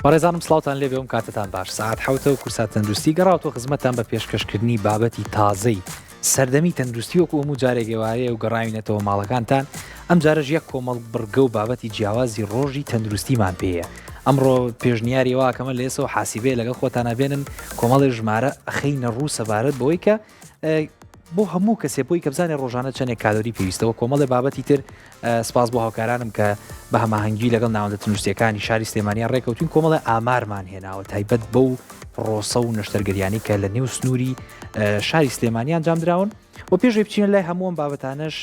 بەڕێزانم سڵاوتان لێ بێم کاتتان باش ساعت حوتە و کورسات تەندروستی گەڕاوەوە خزمەتتان بە پێشکەشکردنی بابەتی تازەی سەردەمی تەندروستی وەکو هەموو جارێگەوارەیە و گەڕاوینەتەوە ماڵەکانتان ئەم جارەژ یەک کۆمەڵ بڕگە و بابەتی جیاوازی ڕۆژی تەندروستیمان پێەیە ئەمڕۆ پێشنیاری واکەمە لێسەوە حاسیبێ لەگەڵ خۆتانە بێنن کۆمەڵی ژمارە ئەخەینە ڕوو سەبارەت بەوەی کە بۆ هەموو کەسێ بۆی کە بزانێ ڕۆژانە چەندێک کالۆری پێویستەوە کۆمەڵی بابەتی تر سپاس بۆ هاوکارانم کە بە هەماهەنگی لەگەڵ ناوەندە تەندروستیەکانی شاری سلێمانیان ڕێکەوتین کۆمەڵی ئامارمان هێناوە تایبەت بەو ڕۆسە و نەشتەرگەریانی کە لە نێو سنووری شاری سلێمانیان جامدراون و پێشێ بچینە لای هەمووم بابەتانش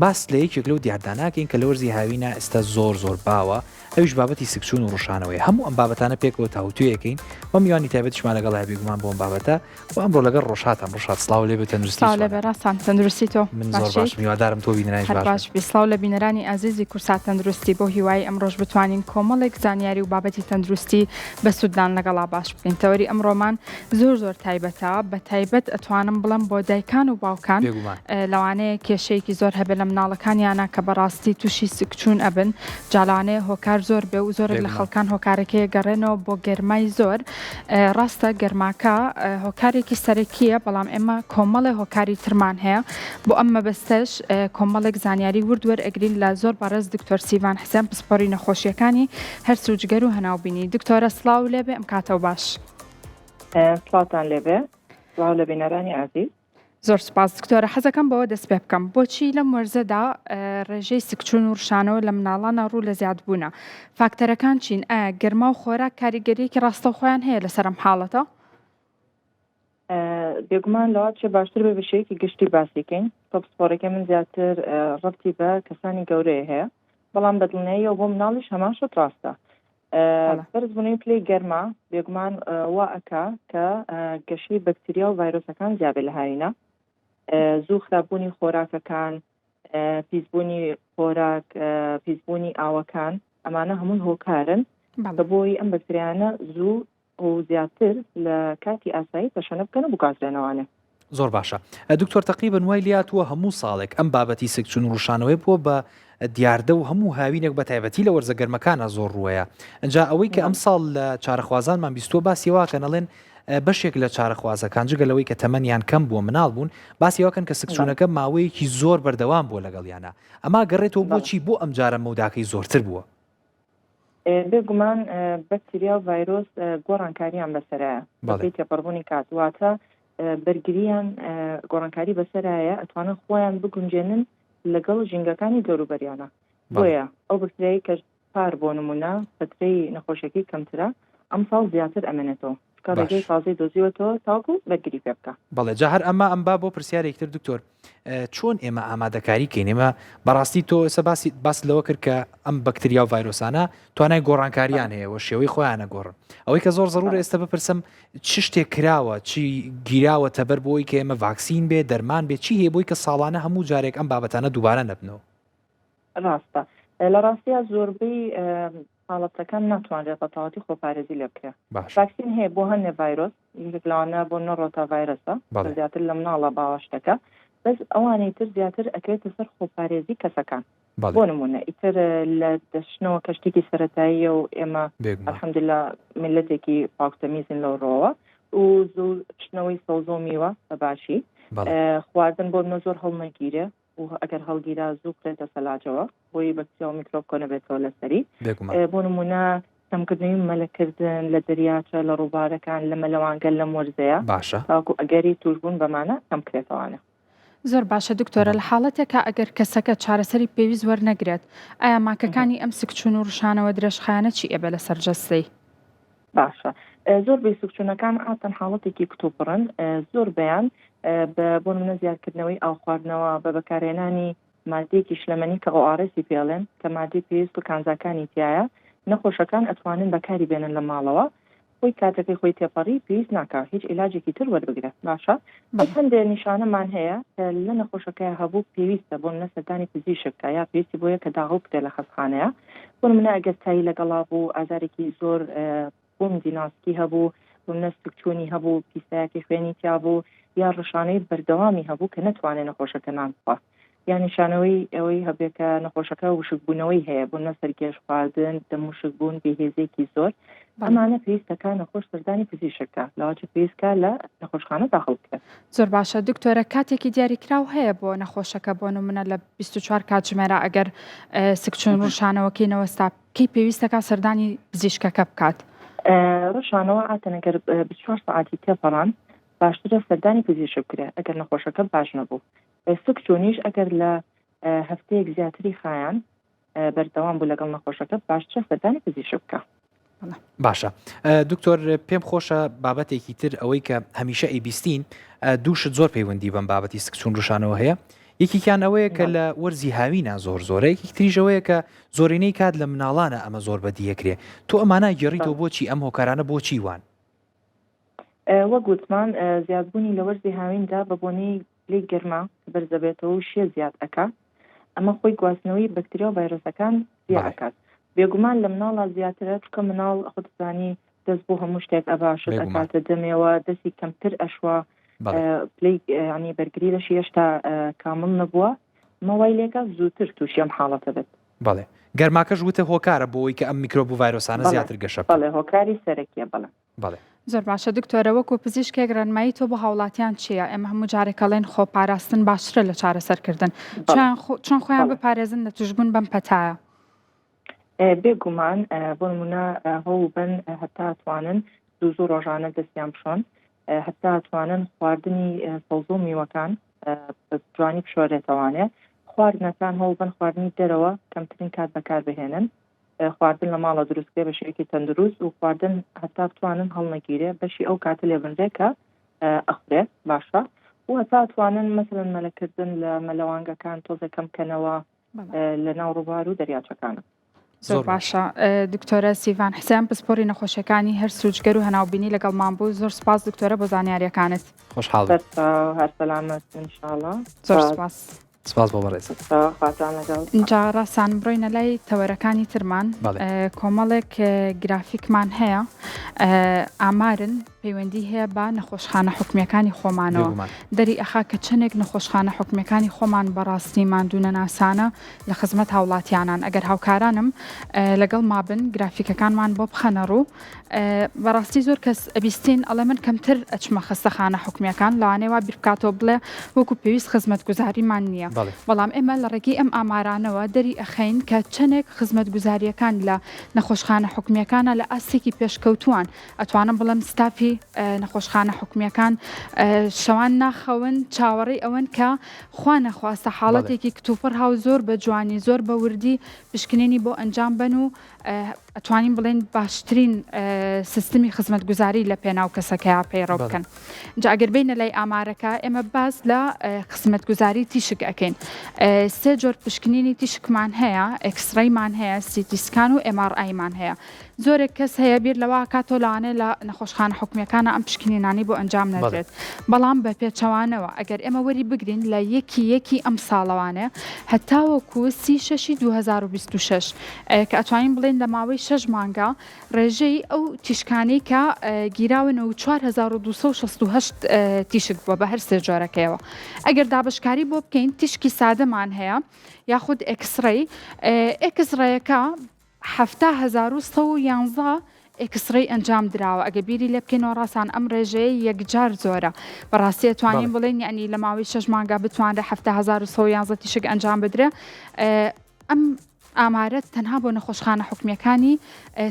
باس لە یەکێک لەو دیارداناکەین کە لە وەرزی هاوینە ئێستا زۆر باوە ئەویش بابەتی سکسون و ڕۆژانەوەی هەموو ئەم بابەتانە پێکەوە تاوتویەکەین و میوانی تایبەتشمان لەگەڵ هەبیگومان بۆ ئەم بابەتە و ئەمڕۆ لەگەڵ ڕۆژهاتم ڕۆژهات سڵاو لێ بێت تەندروستی لە بەڕاستان تەندروستی تۆ من زۆر باش میوادارم تۆ بینرانی باش بیسڵاو لە بینەرانی ئازیزی کورسات تەندروستی بۆ هیوای ئەمڕۆژ بتوانین کۆمەڵێک زانیاری و بابەتی تەندروستی بە سوودان لەگەڵا باش بکەین تەوەری ئەمڕۆمان زۆر تایبەتە بە تایبەت ئەتوانم بڵم بۆ دایکان و باوکان لەوانەیە کێشەیەکی زۆر هەبێ لە مناڵەکانیانە کە بەڕاستی تووشی سکچوون ئەبن جاڵانەیە هۆکار زۆر بێ و زۆر لە خەڵکان هۆکارەکەی گەڕێنەوە بۆ گەرمای زۆر ڕاستە گەرماکە هۆکارێکی سەرەکیە بەڵام ئێمە کۆمەڵی هۆکاری ترمان هەیە بۆ ئەم مەبەستەش کۆمەڵێک زانیاری وردوەر ئەگرین لە زۆر بەڕێز دکتۆر سیڤان حسێن پسپۆری نەخۆشیەکانی هەرسو و جگەر و هەناوبینی دکتۆرە سڵاو لێبێ ئەم کاتەوە باش سڵاتان لێبێ سڵاو لە بینەرانی عزیز زۆر سپاس دکتۆرە حەزەکەم بەوە دەست پێ بکەم بۆچی لەم وەرزەدا ڕێژەی سکچوون و ڕشانەوە لە مناڵانە ڕوو لە زیادبوونە فاکتەرەکان چین ئایا گەرما و خۆراک کاریگەریەکی ڕاستەوخۆیان هەیە لەسەر ئەم حاڵەتە بێگومان لەوە چێ باشتر بە بشەیەکی گشتی باسیکەین تۆ پسپۆرەکە من زیاتر ڕەتی بە کەسانی گەورەیە هەیە بەڵام بەدڵنیاییەوە بۆ مناڵیش هەمان شت ڕاستە بەرز بوونەوەی پلەی گەرما بێگومان وا ئەکا کە گەشەی بەکتریا و ڤایرۆسەکان زیابێت لە هاوینە زوو خراپبوونی خۆراکەکان پیسبوونی خۆراک پیسبوونی ئاوەکان ئەمانە هەموو هۆکارن بە بۆی ئەم بەکتریانە زوو و زیاتر لە کاتی ئاسایی تەشەنە بکەن و بکاترێنەوەوانە زۆر باشە دکتۆر تەقریبن وای لاتووە هەموو ساڵێک ئەم بابەتی سکچون و ڕوشانەوەی بۆ بە دیاردە و هەموو هاوینێک بە تایبەتی لە وەرزە گەرمەکانە زۆر ڕووەیە ئەجا ئەوەی کە ئەم ساڵ لە چارەخوازانمان بیستوە باسی واکە نەڵێن بەشێک لە چارەخوازەکان جگەلەوەی کە تەمەنیان کەم بووە مناڵ بوون باسی واکەن کە سکچوونەکە ماوەیەکی زۆر بەردەوام بووە لەگەڵیانە ئەما گەڕێتەوە بۆچی بۆ ئەم جارە مەوداکەی زۆرتر بووە بێگومان بەکتریا و ڤایرۆس گۆڕانکاریان بەسەرایە بەڵی تێپەڕبوونی کاتواتە بەرگریان گۆڕانکاری بەسەرایە ئەتوانن خۆیان بگونجێنن لەگەڵ ژینگەکانی دەوروبەریانە بۆیە ئەو بەکتریایی کە پار بۆ نمونە فترەی نەخۆشیەکەی کەمترە ئەم ساڵ زیاتر ئەمێنێتەوە کارەکەی تازەی دۆزیوەتەوە تاوەکو بەرگری پێ بکە بەڵێ جا هەر ئەم با بۆ پرسیارێکتر دکتۆر چۆن ئێمە ئامادەکاری کەین ئێمە بەڕاستی تۆ ئێستا باس لەوە کرد کە ئەم بەکتریا و ڤایرۆسانە توانای گۆڕانکاریان هەیە و شێوەی خۆیانە گۆڕن ئەوەی کە زۆر زەڕورە ئێستا بپرسم چ شتێک کراوە چی گیراوە تەبەر بۆی کە ئێمە ڤاکسین بێ دەرمان بێ چی هەیە بۆی کە ساڵانە هەموو جارێک ئەم بابەتانە دووبارە نەبنەوە ڕاستە لە ڕاستیە زۆربەی حاڵەتەکان ناتوانرێت بە تەواوەتی خۆپارێزی لێ بکرێت ڤاکسین هەیە بۆ هەندێک ڤایرۆس لەوانە بۆ نۆڕۆتا ڤایرۆسە زیاتر لە مناڵە باوەشتەکە بەس ئەوانەی تر زیاتر ئەکرێتە سەر خۆپارێزی کەسەکان بۆ نمونە ئیتر لە دەشتنەوە کەشتێکی سەرەتاییە و ئێمە ئەلحەمدولیلا میلەتێکی پاکتەمیزن لەو ڕۆوە و زوو شتنەوەی سەوز و میوە بە باشی خواردن بۆ منە زۆر هەڵنەگیرێ و ئەگەر هەڵگیرا زوو بکرێتە سەلاجەوە بۆی بەکتریا و میکرۆب کۆنەبێتەوە لەسەری بۆ نمونە تەمکردنی مەلەکردن لە دەریاچە لە ڕووبارەکان لە مەلەوانگەل لەم وەرزەیە تاکو ئەگەری توشبوون بەمانە کەم کرێتەوانە زۆر باشە دکتۆرە لە حاڵەتێکە ئەگەر کەسەکە چارەسەری پێویست وەرنەگرێت ئایا ماکەکانی ئەم سکچوون و ڕشانەوە درێژخایانە چی ئێبە لە سەرجەستەی باشە زۆر بێ سکچوونەکان ئاتەن حاڵەتێکی کتوپڕن زۆر بەیان بۆ منە زیادکردنەوەی ئاو خواردنەوە بە بەکارهێنانی مادەیەکی شلەمەنی کە ئۆئارەسی پێڵێن کە مادەی پێویست و کانزاکانی تایە نەخۆشەکان ئەتوانن بەکاری بێنن لە ماڵەوە خۆی کاتەکەی خۆی تێپەڕی پێویست ناکات هیچ عیلاجێکی تر وەربگرێت باشە بەس هەندێک نیشانەمان هەیە کە لە نەخۆشەکەی هەبوو پێویستە بۆ نەسەردانی پزیشکە یا پێویستی بۆیە کە داغ بکرێت لە خەستخانەیە بۆ منە ئەگەستایی لەگەڵا بوو ئازارێکی زۆر بوومدی ناسکی هەبوو بوونە سکچوونی هەبوو پیسایەکی خوێنی تیا بوو یا ڕشانەی بەردەوامی هەبوو کە نەتوانێت نەخۆشەکە نان بخوات یعنی شانەوەی ئەوەی هەبێکە نەخۆشەکە وشکبوونەوەی هەیە بۆ نەسەر گێژ خواردن دەموشکبوون بێهێزێکی زۆر ئەمانە پێویستەکە نەخۆش سەردانی پزیشکە لەواچە پێویستکە لە نەخۆشخانە داخڵ بکرێت. زۆر باشە دکتۆرە کاتێکی دیاریکراو هەیە بۆ نەخۆشەکە بۆ نمونە لە 24 کاتژمێرە ئەگەر سکچون ڕوشانەوەکەی نەوەستا کەی پێویستەکە سەردانی پزیشکەکە بکات؟ ڕۆژانەوە ئاتەنەگەر 24 ساعتی تێپەڕان باشترە سەردانی پزیشک بکرێت ئەگەر نەخۆشەکە باش نەبوو. سکچۆنیش ئەگەر لە هەفتەیەک زیاتری خایان بەردەوام بوو لەگەڵ نەخۆشەکە باشترە سەردانی پزیشک بکە. باشە دکتۆر پێم خۆشە بابەتێکی تر ئەوەی کە هەمیشە ئەیبیستین دووشت زۆر پەیوەندی بەم بابەتی سکچون ڕوشانەوە هەیە یەکیان ئەوەیە کە لە وەرزی هاوینە زۆرە یەکی تریژەوەیە کە زۆرینەی کات لە مناڵانە ئەمە زۆر بەدیەکرێ تۆ ئەمانە گێڕیتەوە بۆچی ئەم هۆکارانە بۆچی وان؟ وە گوتمان زیادبوونی لە وەرزی هاویندا بە بۆنەی لێ گەرما بەرزەبێتەوە و شێ زیاد ئەکا ئەمە خۆی گواستنەوەی بەکتریا و ڤایرۆسەکان زیاد ئەکات. بێگومان لە مناڵە زیاترە چکە مناڵ خودزانی دەست بۆ هەموو شتێک ئەباشت ئەکاتە دەمێەوە دەستی کەمتر ئەشوە پلی ینی بەرگری لەش هێشتا کامل نەبووە مەوای لێکە زووتر تووشی ئەم حاڵەتە بێت. بەڵێ گەرماکەش وتە هۆکارە بۆەوەی کە ئەم میکرۆب و ڤایرۆسانە زیاتر گەشە بەڵێ هۆکاری سەرەکیە بەڵێ. زۆر باشە دکتۆرە وەکو پزیشکێک ڕێنمایی تۆ بۆ هاوڵاتیان چییە؟ ئێمە هەموو جارێکەڵێن خۆپاراستن باشترە لە چارەسەرکردن چۆن خۆیان بپارێزن لە توشبوون بەم پەتایە؟ بێگومان بۆ نمونە هەوڵ بن هەتا ئەتوانن دوو ڕۆژانە دەستیان بشۆن هەتا ئەتوانن خواردنی سەوز و میوەکان بە جوانی بشۆرێتەوانێ خواردنەکان هەوڵ بن خواردنی دەرەوە کەمترین کات بەکار بهێنن خواردن لە ماڵە دروستکرێ بە شێوەیەکی تەندروست و خواردن هەتا بتوانن هەڵنەگیرێ بەشی ئەو کاتە لێبنرێکە ئەخرێت باشە و هەتا ئەتوانن مەسەڵەن مەلەکردن لە مەلەوانگەکان تۆزەکەم بکەنەوە لە ناو ڕووبار و دەریاچەکانە. زۆر باشە دکتۆرە سیڤان حسێن پسپۆری نەخۆشیەکانی هەر سوچگەر و هەناوبینی لەگەڵمان بوو زۆر سپاس دکتۆرە بۆ زانیاریەکانت. خۆشحاڵ هەر سەلامەت ئینشاءڵڵا. زۆر سپاس. سپاس بۆ بەڕێز. اینجا ڕاستان بڕۆینە لای تەوەرەکانی ترمان کۆمەڵێک گرافیکمان هەیە ئامارن پەیوەندی هەیە بە نەخۆشخانە حکومیەکانی خۆمانەوە دەری ئەخا کە چەندێک نەخۆشخانە حکومیەکانی خۆمان بەڕاستی ماندوونە ناسانە لە خزمەت هاوڵاتیانان ئەگەر هاوکارانم لەگەڵ مابن گرافیکەکانمان بۆ بخەنە ڕوو بەڕاستی زۆر کەس ئەبیستین ئەڵێ من کەمتر ئەچمە خستەخانە حکومیەکان لەوانەیە بیرکاتەوە بڵێ وەکو پێویست خزمەت گوزاریمان نییە بەڵام ئێمە لە ڕێگەی ئەم ئامارانەوە دەری ئەخەین کە چەندێک خزمەت گوزاریەکان لە نەخۆشخانە حکومیەکانە لە ئاسێکی پێشکەوتووان ئەتوانم بڵێم ستافی نەخۆشخانە حکومیەکان شەوان ناخەون چاوەڕێی ئەوەن کە خوا نەخواستە حاڵەتێکی کتوپڕ هاو زۆر بە جوانی زۆر بە وردی پشکنێنی بۆ ئەنجام بن و ئەتوانین بڵێن باشترین سیستمی خزمەت گوزاری لە پێناو کەسەکەیان پەیڕەو بکەن. جا ئەگەر بینە لای ئامارەکە ئێمە باس لە خزمەت گوزاری تیشک ئەکەین. سێ جۆر پشکنینی تیشکمان هەیە ئەکسرەیمان هەیە سیتیسکان و MRI-مان هەیە. زۆرێک کەس هەیە بیر لەوە کاتۆ لەوانێ لە نەخۆشخانە حکومیەکانە ئەم پشکنینانی بۆ ئەنجام نەدرێت بەڵام بە پێچەوانەوە ئەگەر ئێمە وەری بگرین لە یەکی ئەم ساڵەوانێ هەتاوەکو 2026 کە ئەتوانین بڵێن لە ماوەی 6 مانگە ڕێژەی ئەو تیشکانی کە گیراونەوە 4268 تیشک بووە بە هەر سێ جۆرەکەیەوە ئەگەر دابشکاری بۆ بکەین تیشکی سادەمان هەیە یاخود ئەکسڕەیەکە 7,111 ئەکسڕەی ئەنجام دراوە ئەگە بیری لێ بکەینەوە ڕاستان ئەم ڕێژەیە یەکجار زۆرە بەڕاستی توانین بڵێن یعنی لە ماوەی 6 مانگە بتوانرە 7,111 تیشک ئەنجام بدرێ ئەم ئامارەت تەنها بۆ نەخۆشخانە حکومیەکانی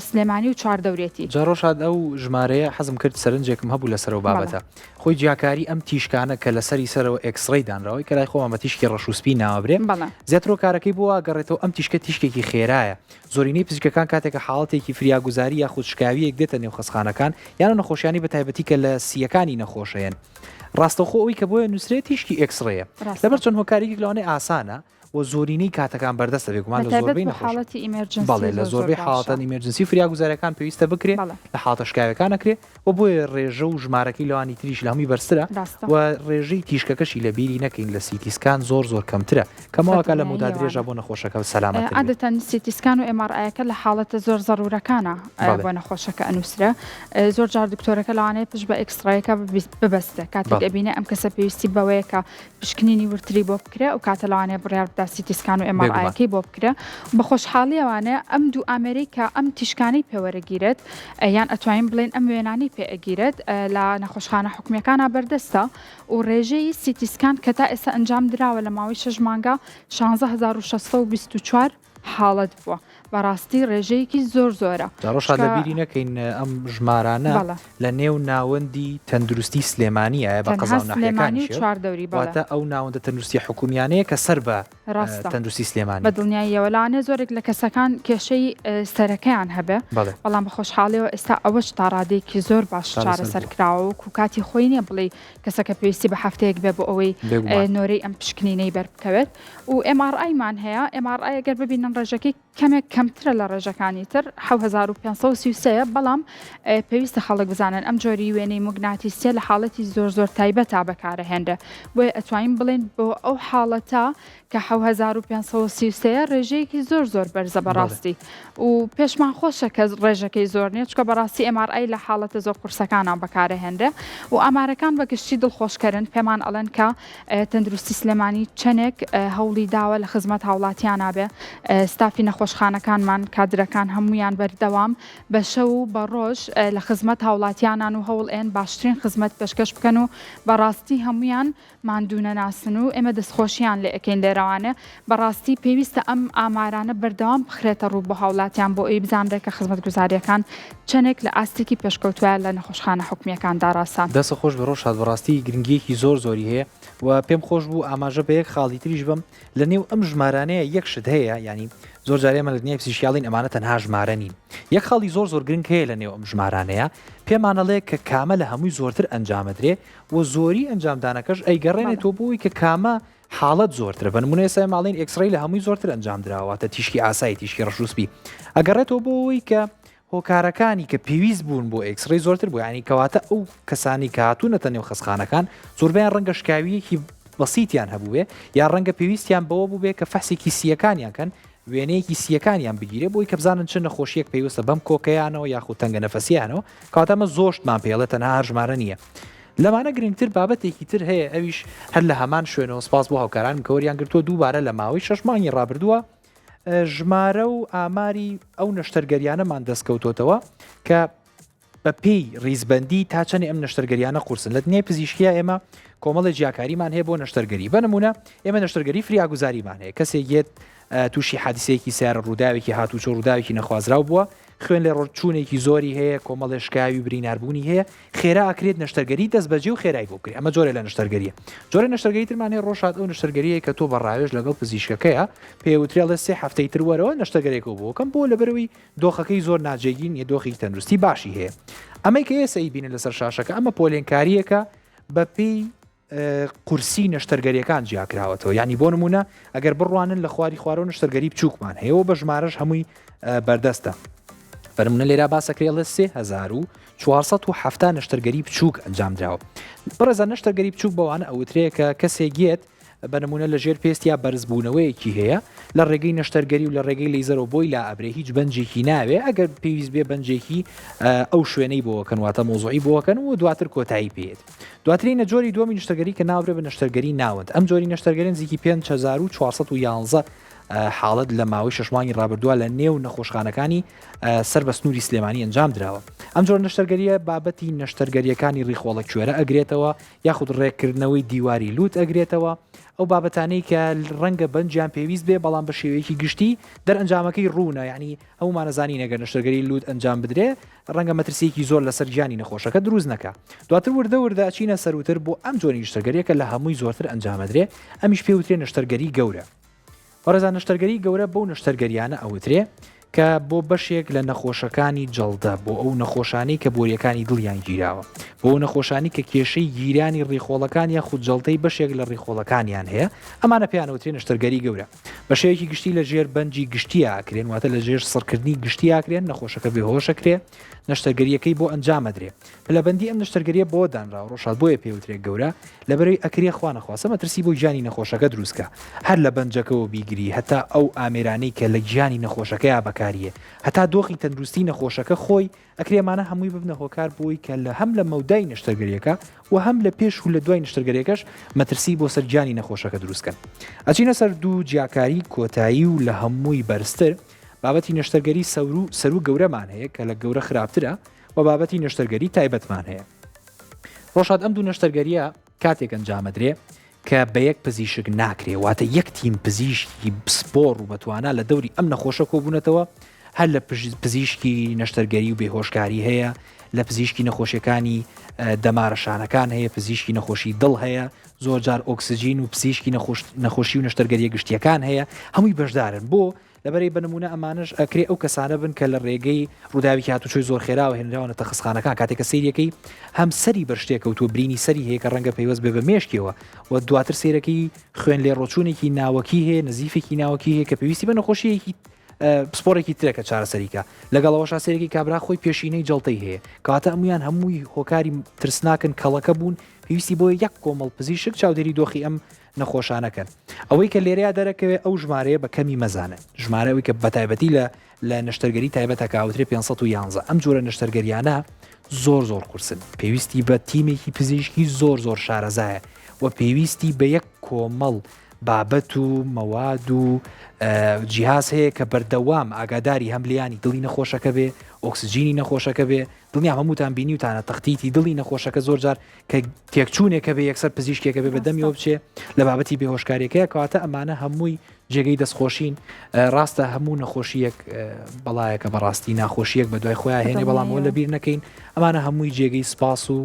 سلێمانی و چواردەورێتی جاڕۆشاد ئەو ژمارەیە حەزم کرد سەرنجێکم هەبوو لەسەرەوە بابەتە خۆی جیاکاری ئەم تیشکانە کە لەسەری سەرەوە ئەکسڕەی دانراوی کە لای خۆمە تیشکی ڕەشوسپی ناوەبرێ زیاترۆ کارەکەی بۆ گەڕێتەوە ئەم تیشکە تیشکێکی خێرایە زۆرینەی پزیشکەکان کاتێکە حاڵەتێکی فریاگوزاری یاخود شکاویەک دێتە نێو خەسخانەکان یانە نەخۆشیانی بە تایبەتی کە لە سیەکانی نەخۆشەیەن ڕاستەوخۆ ئەوی کە بۆیە نووسرێت تیشکی ئەکسڕەیە لەبەر چۆن هۆکارێکی لەوانەیە ئاسانە و زۆرینەی کاتەکان بەردەستە بێگومان لە زۆربەی حاڵەتی ئیمەرجنسی بەڵێ لە زۆربەی حاڵەتەن ئیمەرجنسی فریاگوزاریەکان پێویستە بکرێت لە حاڵەتە شکاوەکان نەکرێت و بۆیە ڕێژە و ژمارەکەی لەوانی تریش لە هەمووی بەرزترە و ڕێژەی تیشکەکەشی لە بیری نەکەین لە سیتیسکان زۆر کەمترە کەمەوەکە لە موددا درێژە بۆ نەخۆشەکە سەلامەت عادەتەن سیتیسکان و MRI-ەکە لە حاڵەتە زۆر ضرورەکانە بۆ نەخۆشەکە ئەنووسرە زۆر جار دکتۆرەکە لەوانەیە پشت بە ئەکسرایەکە ببەستە کاتێک ئەبینە ئەم کەسە پێویستی بەوەیەکە پشکنینی ورتری بۆ بکرێ و کاتە لەوانەیە بڕیار بدا سیتیسکان و MRI-ەکەی بۆ بکرێ بە خۆشحاڵی ئەوانەیە ئەم دوو ئامریکا ئەم تیشکانەی پێوەرەگیرێت یان ئەتوانین بڵێن ئەم وێنانی پێئەگیرێت لە نەخۆشخانە حکومیەکانە بەردەستە و ڕێژەی سیتیسکان کە تا ئێستا ئەنجام دراوە لە ماوەی 6 مانگە 16624 حاڵەت بووە بەڕاستی ڕێژەیەکی زۆرە ڕۆژات لە بیری نەکەین ئەم ژمارانە لە نێو ناوەندی تەندروستی سلێمانیە بە قەزاونەکانی چواردەوریاتە ئەو ناوەندە تەندروستی حکومیانەیە کە سەر بە تەندروستی سلێمانی بە دڵنیاییەوەلانێ زۆرێک لە کەسەکان کێشەی سەرەکەیان هەبێ بەڵام بە خۆشحاڵیەوە ئێستا ئەوەش تا ڕادێکی زۆر باش چارەسەرکراوە و کاتی خۆی نییە بڵێ کەسەکە پێویستی بە هەفتەیەک بێ بۆ ئەوەی نۆرەی ئەم پشکنینەی بەربکەوێت و MRI-مان هەیە MRI ئەگەر ببینن ڕێژەکەی کەمێک کەمترە لە ڕێژەکانی تر 7533 بەڵام پێویستە خەڵک بزانن ئەم جۆری وێنەی موگناتیسیە لە حاڵەتی زۆر تایبەتا بەکارەهێنرە بۆیە ئەتوانین بڵێن بۆ ئەو حاڵەتە کە 7533 ڕێژەیەکی زۆر بەرزە بەڕاستی و پێشمان خۆشە کە ڕێژەکەی زۆر نیە چکە بەڕاستی MRI لە حاڵەتە زۆر قورسەکانان بەکارەهێنرە و ئامارەکان بەگشتی دڵخۆشکردن پێمان ئەڵەن کە تەندروستی سلێمانی چەندێک هەوڵی داوە لە خزمەت هاوڵاتیان نابێ ستافی نەخۆشخانەکانمان کادرەکان هەمویان بەردەوام بە شەو و بە ڕۆژ لە خزمەت هاوڵاتیانان و هەوڵێن باشترین خزمەت پێشکەش بکەن و بەڕاستی هەمویان ماندوونە ناسن و ئێمە دەستخۆشیان لێ ئەەکەین لێرەوانە بەڕاستی پێویستە ئەم ئامارانە بەردەوام بخرێتە ڕوو بە هاوڵاتیان بۆ ئەوی بزانرێت کە خزمەت گوزاریەکان چەندێک لە ئاستێکی پێشکەوتووە لە نەخۆشخانە حکومیەکان داڕاستان دەستە خۆش بە ڕۆژات بەڕاستی گرنگیەکی زۆری هەیە و پێم خۆش بوو ئاماژە بە یەک خاڵی تریش بم لە نێو ئەم ژمارانەیە یەک شت هەیە ینی زۆر جارێمە لە دنیای پزیشکیاڵین ئەمانە تەنها ژمارە نین یەک خاڵی زۆر گرنگ هەیە لە نێو ئەم ژمارانەیە پێمانەڵێ کە کامە لە هەمووی زۆرتر ئەنجامەدرێ و زۆری ئەنجامدانەکەش ئەیگەڕێنێتەوە بۆی کە کامە حاڵەت زۆرترە بە نمونە ئێستا ماڵین ئەکسڕەی لە هەمووی زۆرتر ئەنجام دراوەتە تیشکی ئاسایی تیشکی ڕەشوسپی ئەگەڕێتەوە بۆەوەی کە هۆکارەکانی کە پێویست بوون بۆ ئەکسڕەی زۆرتر بوو ینی کەواتە ئەو کەسانی کە هاتوونەتە نێو خەسخانەکان زۆربیان ڕەنگە شکاویەکی بەسیتیان هەبووێ یا ڕەنگە پێویستیان بەوە بوو بێ کە فەسێکی سیەکانیان کەن وێنەیەکی سیەکانیان بگیرێ بۆی کە بزانن چ نەخۆشیەک پێویستە بەم کۆکەیانەوە یاخود تەنگە نەفەسیانەوە کاتەمە زۆشتمان پێڵێت تەنها هەر ژمارە نییە لەمانە گرنگتر بابەتێکی تر هەیە ئەویش هەر لە هەمان شوێنەوە سپاس بۆ هاوکاران کەوەریان گرتووە دووبارە لە ماوەی 6 مانگی ڕابردووە ژمارە و ئاماری ئەو نەشتەرگەریانەمان دەستکەوتۆتەوە کە بە پێی ڕیزبەندی تا چەندی ئەم نەشتەرگەریانە قورسن لە دنیای پزیشکیە ئێمە کۆمەڵی جیاکاریمان هەیە بۆ نەشتەرگەری بە نمونە ئێمە نەشتەرگەری فریاگوزاریمان هەیە کەسێک یێت تووشی حادیسەیەکی سیارە ڕووداوێکی هاتوچۆ ڕووداوێکی نەخوازراو بووە خوێن لێ ڕۆچوونێکی زۆری هەیە کۆمەڵی شکاوی بریناربوونی هەیە خێرا ئاکرێت نەشتەرگەری دەست بەجێ و خێرای بۆ کرێ ئەمە جۆرە لە نەشتەرگەریە جۆرە نەشتەرگەری ترمان هەیە ڕۆژات ئەو نەشتەرگەریە کە تۆ بەڕاوێژ لەگەڵ پزیشکەکەیە پێوترێڵە 3 هەفتەی تر وەرەوە نەشتەرگەرێکەوە بۆکەم بۆ لەبەرەوەی دۆخەکەی زۆر ناجێگین یە دۆخی تەندروستی باشی هەیە ئەمەی کە ئێستا بینە لەسەر شاشەکە ئەمە پۆلێنکاریەکە بە پێی قورسی نەشتەرگەریەکان جیاکراوەتەوە ینی بۆ نمونە ئەگەر بڕوانن لە خواری خوارەوە نەشتەرگەری بچووکمان هەیەەوە بە ژمارەش هەمووی بەردەستە بەرمونە لێرا باسەکرێڵە 3470 نەشتەرگەری بچووک ئەنجامدراوە بەڕێزە نەشتەرگەری بچووک بەوانە ئەوترەیە کە کەسێکێت بە نمونە لە ژێر پێستیا بەرزبوونەوەیەکی هەیە لە ڕێگەی نەشتەرگەری و لە ڕێگەی لەیزەرەوە بۆی لا ئەبرێ هیچ بەنجێکی ناوێ ئەگەر پێویست بێ بەنجێکی ئەو شوێنەی بۆکەن واتە مۆزۆی بۆکەن و دواتر کۆتایی پێێت دواترین نەجۆری دومی نەشتەرگەری کە ناوبرێ بە نەشتەرگەری ناوەند ئەم جۆری نەشتەرگەرین نزیکی 5411 حاڵەت لە ماوەی 6 مانگی ڕابردووە لە نێو نەخۆشخانەکانی سەر بە سنووری سلێمانی ئەنجام درراوە ئەم جۆر نەشتەرگەریە بابەتی نەشتەرگەریەکانی ڕیخۆڵە کوێرە ئەگرێتەوە یاخود ڕێکردنەوەی دیواری لوت ئەگرێتەوە ئەو بابەتانەی کە ڕەنگە بەنجیان پێویست بێ بەڵام بە شێوەیەکی گشتی دەرئەنجامەکەی ڕوونە ینی هەمومانەزانی نەگەر نەشتەرگەری لوت ئەنجام بدرێ ڕەنگە مەترسیەکی زۆر لەسەر گیانی نەخۆشەکە دروست نەکە دواتر وردە ئەچینە سەروتر بۆ ئەم جۆری نەشتەرگەریەکە لە هەمووی زۆرتر ئەنجامەدرێ ئەمیش پێوترێ نەشتەرگەری گەورە وەرەزان نەشتەرگەری گەورە بەو نەشتەرگەریانە ئەوترێ کە بۆ بەشێک لە نەخۆشەکانی جەڵدە بۆ ئەو نەخۆشانی کە بۆریەکانی دڵیان گیراوە بۆ ئەو نەخۆشانی کە کێشەی گیرانی ڕێخۆڵەکان یا خودجەڵتەی بەشێک لە ڕێخۆڵەکانیان هەیە ئەمانە پێیانەوترێن نەشتەرگەری گەورە بەشەیەکی گشتی لە ژێر بەنجی گشتی ئاکرێن واتە لە ژێر سڕکردنی گشتی ئاکرێن نەخۆشەکە بێهۆشەکرێ نەشتەرگەریەکەی بۆ ئەنجامەدرێ پلەبەندی ئەم نەشتەرگەریە بۆ دانراوە ڕۆژات بۆیە پێوترێک گەورە لەبەرەوەی ئەکرێ خوا نەخواسە مەترسی بۆ گیانی نەخۆشەکە دروستکە هەر لە بەنجەکەەوە بیگری هەتا ئەو ئامێرانەی کە لە گیانی نەخۆشەکەی بەکاریە هەتا دۆخی تەندروستی نەخۆشەکە خۆی ئەکرێمانە هەمووی ببنە هۆکار بۆی کە لە هەم لە مەودای نەشتەرگەریەکە و هەم لە پێش و لە دوای نەشتەرگەریەکەش مەترسی بۆ سەرگیانی نەخۆشەکە دروستکەن ئەچینە سەر دوو جیاکاری کۆتایی و لە هەمووی بەرزتر بابەتی نەشتەرگەری سەر و گەورەمان هەیە کە لە گەورە خراپترە و بابەتی نەشتەرگەری تایبەتمان هەیە ڕۆژات ئەم دوو نەشتەرگەریە کاتێک ئەنجامەدرێ کە بە یەک پزیشک ناکرێ واتە یەک تیم پزیشکی سپۆڕ و بەتوانە لە دەوری ئەم نەخۆشە کۆبوونەتەوە هەر لە پزیشکی نەشتەرگەری و بێهۆشکاری هەیە لە پزیشکی نەخۆشیەکانی دەمارەشانەکان هەیە پزیشکی نەخۆشی دڵ هەیە زۆر جار ئۆکسسیژین و پزیشکی نەخۆشی و نەشتەرگەریە گشتیەکان هەیە هەمووی بەشدارن بۆ لەبەرەی بنمونە ئەمانش ئەکرێ ئەو کەسانە بن کە لە ڕێگەی ڕووداوی هاتوچۆی زۆر خێراوە هێنراوە تەخسخانەکان کاتێککە سیرەکەی هەم سەری بەشتێکەوتوە برینی سەری هەیە کە ڕەنگە پێیوەست بێ بە مێشکەوە و دواتر سیرەکەی خوێن لێ ڕۆچوونێکی ناوەکی هەیە نزیفێکی ناوەکی هەیە کە پێویستی بە نەخۆشیەکی سپۆرێکی ترێکە چارەسەریکە لەگەڵەوە سەرێکی کابرا خۆی پێشینەی جڵتەی هەیە کاتە ئەمویان هەمووی هۆکاری ترسناکن کەڵەکە بوون پێویستی بۆ یەک کۆمەڵ پزیشک چاودێری دۆخی ئەم نەخۆشانەکەن ئەوەی کە لێرەیە دەرەکەوێت ئەو ژمارەیە بە کەمی مەزانە ژمارەوەی کە بەتایبەتی لە نەشتەرگەری تایبەتە کاوترێ 511 ئەم جۆرە نەشتەرگەریانە زۆر قورسن پێویستی بە تیمێکی پزیشکی زۆر شارەزایە و پێویستی بە یەک کۆمەڵ بابەت و مەواد و جیهاز هەیە کە بەردەوام ئاگاداری هەملیانی دڵی نەخۆشەکە بێ ئۆکسسیژینی نەخۆشەکە بێ دڵنیا هەمووتان بینیوتانە تەختیتی دڵی نەخۆشەکە زۆر جار کە تێکچوونێکە بێ یەکسەر پزیشکێکە بێ بەدەمیەوە بچێ لە بابەتی بێهۆشکاریەکەیە کەواتە ئەمانە هەمووی جێگەی دەستخۆشین ڕاستە هەموو نەخۆشیەک بەڵایەکە بەڕاستی ناخۆشیەک بە دوای خۆیان هێنێ بەڵامەوە لەبیر نەکەین ئەمانە هەمووی جێگەی سپاس و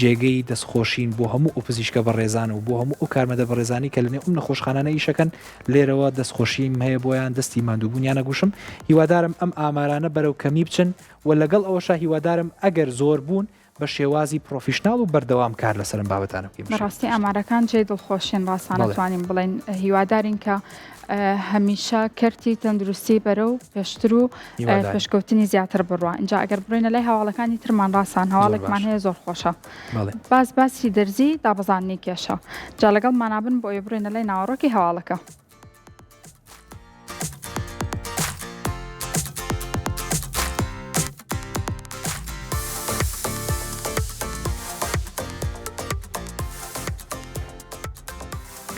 جێگەی دەستخۆشین بۆ هەموو ئەو پزیشکە بەڕێزان و بۆ هەموو ئەو کارمەدە بەڕێزانی کە لەنێ ئەم نەخۆشخانانە ئیشەکەن لێرەوە دەستخۆشیم هەیە بۆیان دەستی ماندووبوونیان نەگوشم هیوادارم ئەم ئامارانە بەرەو کەمی بچن و لەگەڵ ئەوەشا هیوادارم ئەگەر زۆر بوون بە شێوازی پرۆفیشنال و بەردەوام کار لەسەرم بابەتانە بکەین بەڕاستی ئامارەکان جێ دڵخۆشین ڕاستانەتوانین بڵێن هیوادارین کە هەمیشە کەرتی تەندروستی بەرە و پێشتر و پێشکەوتنی زیاتر بڕوە اینجا ئەگەر بڕۆینە لای هەواڵەکانی ترمان ڕاستان هەواڵێکمان هەیە زۆر خۆشە باسی دەرزی دابەزاننی کێشە جا لەگەڵ مانابن بۆ بڕۆینە لای ناوەڕۆکی هەواڵەکە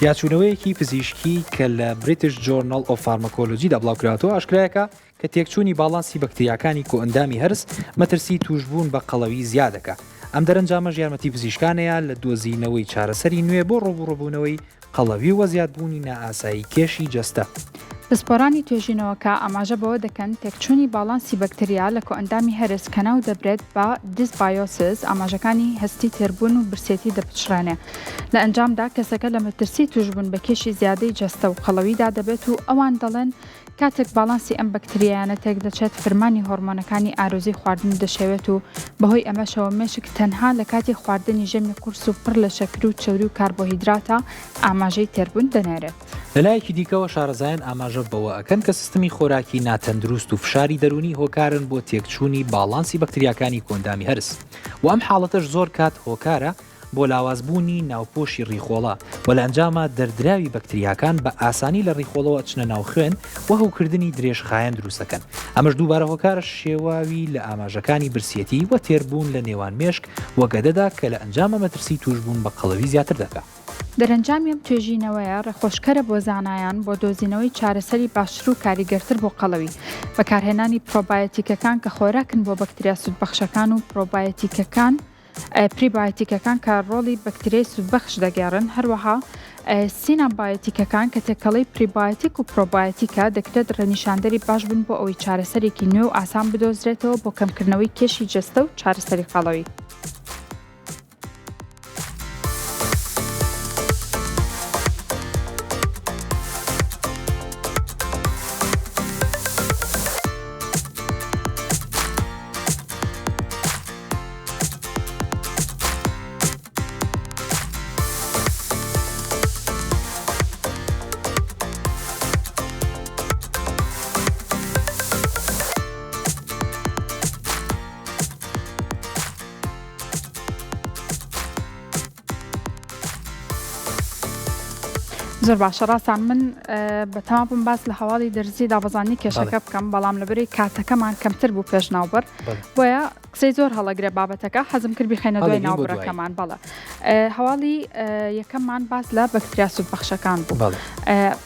پیاچوونەوەیەکی پزیشکی کە لە بریتیش جۆرنال ئۆف فارماکۆلۆجیدا بڵاوکراتەوە ئاشکرایەکە کە تێکچوونی باڵانسی بەکتریاکانی کۆئەندامی هەرس مەترسی توشبوون بە قەڵەوی زیادەکە ئەم دەرەنجامەش یارمەتی پزیشکانەیە لە دۆزینەوەی چارەسەری نوێ بۆ ڕۆبوونەوەی قەڵەوی و زیادبوونی نائاسایی کێشی جەستە پسپۆرانی توێژینەوەکە ئاماژە بەوە دەکەن تێکچوونی باڵانسی بەکتریا لە کۆئەندامی هەرس کە ناو دەبرێت بە دیسبایۆسس ئاماژەکانی هەستی تێربوون و برسێتی دەپچڕێنێ لە ئەنجامدا کەسەکە لە مەترسی توشبوون بە کێشی زیادەی جەستە و قەڵەویدا دەبێت و ئەوان دەڵێن کاتێک باڵانسی ئەم بەکتریانە تێک دەچێت فرمانی هۆرمۆنەکانی ئارۆزی خواردن دەشێوێت و بەهۆی ئەمەشەوە مێشک تەنها لە کاتی خواردنی ژەمی قورس و پڕ لە شەکر و چەوری و کاربۆهیدراتە ئاماژەی تێربوون دەنێرێت لەلایەکی دیکەوە شارەزایان ئاماژە بەوە ئەکەن کە سیستمی خۆراکی ناتەندروست و فشاری دەرونی هۆکارن بۆ تێکچوونی باڵانسی بەکتریاکانی کۆئەندامی هەرس و ئەم حاڵەتەش زۆر کات هۆکارە بۆ لاوازبوونی ناوپۆشی ڕیخۆڵە و لە ئەنجامە دەردراوی بەکتریاکان بە ئاسانی لە ڕیخۆڵەوە چنە ناو خوێن و هەوکردنی درێژخایەن دروستەکەن ئەمەش دووبارە هۆکارە شێواوی لە ئاماژەکانی برسێتی و تێربوون لە نێوان مێشک وەگەدەدا کە لە ئەنجامە مەترسی توشبوون بە قەڵەوی زیاتر دەکات دەرەنجامی ئەم توێژینەوەیە ڕێخۆشکەرە بۆ زانایان بۆ دۆزینەوەی چارەسەری باشتر و کاریگەرتر بۆ قەڵەوی بەکارهێنانی پرۆبایۆتیکەکان کە خۆراکن بۆ بەکتریا سوودبەخشەکان و پرۆبایۆتیکەکان پریبایۆتیکەکان کە ڕۆڵی بەکتریای سوودبەخش دەگێڕن هەروەها سینابایۆتیکەکان کە تێکەڵەی پریبایۆتیک و پرۆبایۆتیکە دەکرێت ڕەنیشاندەری باش بن بۆ ئەوەی چارەسەرێکی نوێ و ئاسان بدۆزرێتەوە بۆ کەمکردنەوەی کێشی جەستە و چارەسەری قەڵەوی زۆر باشە ڕاستان من بەتەواو بم باس لە هەواڵی دەرزی دابەزانی کێشەکە بکەم بەڵام لەبەری کاتەکەمان کەمتر بوو پێش ناوبەر بۆیە قسەی زۆر هەڵەگرێ بابەتەکە حەزم کرد بخەینە دوای ناوبەرەکەمان بەڵێ هەواڵی یەکەممان باس لە بەکتریا سوودبەخشەکان بوو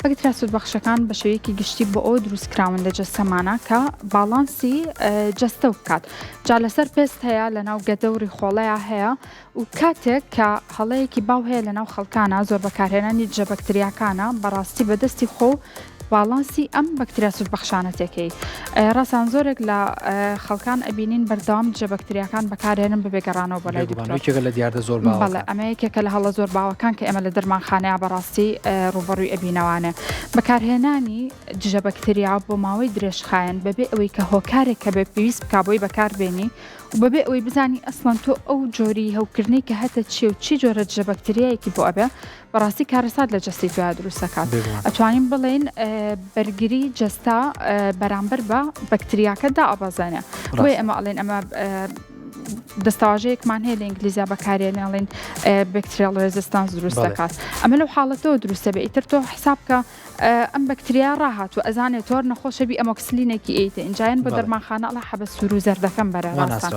بەکتریا سوودبەخشەکان بە شێوەیەکی گشتی بۆ ئەو دروستکراون لە جەستەمانە کە باڵانسی جەستە بکات جا لەسەر پێست هەیە لە ناو گەدە و ڕیخۆڵەیە هەیە و کاتێک کە هەڵەیەکی باو هەیە لە ناو خەڵکانە زۆر بەکارهێنانی جە بەکتریاکانە بەڕاستی بەدەستی خۆ باڵانسی ئەم بەکتریا سوودبەخشانە تێکەی ڕاستان زۆرێک لە خەڵکان ئەبینین بەردەوام جە بەکتریاکان بەکارهێنن بەبێگەڕانەوە بەلای دکتۆر لە دیاردە زۆر بەڵێ ئەمە یەکێکە لە هەڵە زۆر باوەکان کە ئێمە لە دەرمانخانەیە بەڕاستی ڕوبەڕووی ئەبینەوانە بەکارهێنانی جە بەکتریا بۆ ماوەی درێژخایەن بەبێ ئەوەی کە هۆکارێک کە بێ پێویست بکا بۆی بەکاربێنی و بەبێ ئەوەی بزانی ئەسڵەن تۆ ئەو جۆری هەوکردنی کە هەتە چی و چی جۆرە جە بەکتریایەکی بۆ ئەبێ بەڕاستی کارەسات لە جەستی تویا دروستەکات ئەتوانین بڵێن بەرگری جەستا بەرامبەر بە بەکتریاکەدا ئەبەزانە بۆیە ئەمە ئەڵێن ئەمە دەستەواژەیەکمان هەیە لە ئینگلیزیا بەکارێنێڵین بەکتریال ڕێزستانس دروست دەکات ئەمە لەو حاڵەتەوە دروستە بێ ئیتر تۆ حساب کە ئەم بەکتریا ڕاهات و ئەزانێت تۆر نەخۆشەبی ئەمۆکسلینێکی ئیتە ئینجایەن بۆ دەرمانخانە ئەڵە حەبە سوور و زەردەکەم بەرە ڕاستان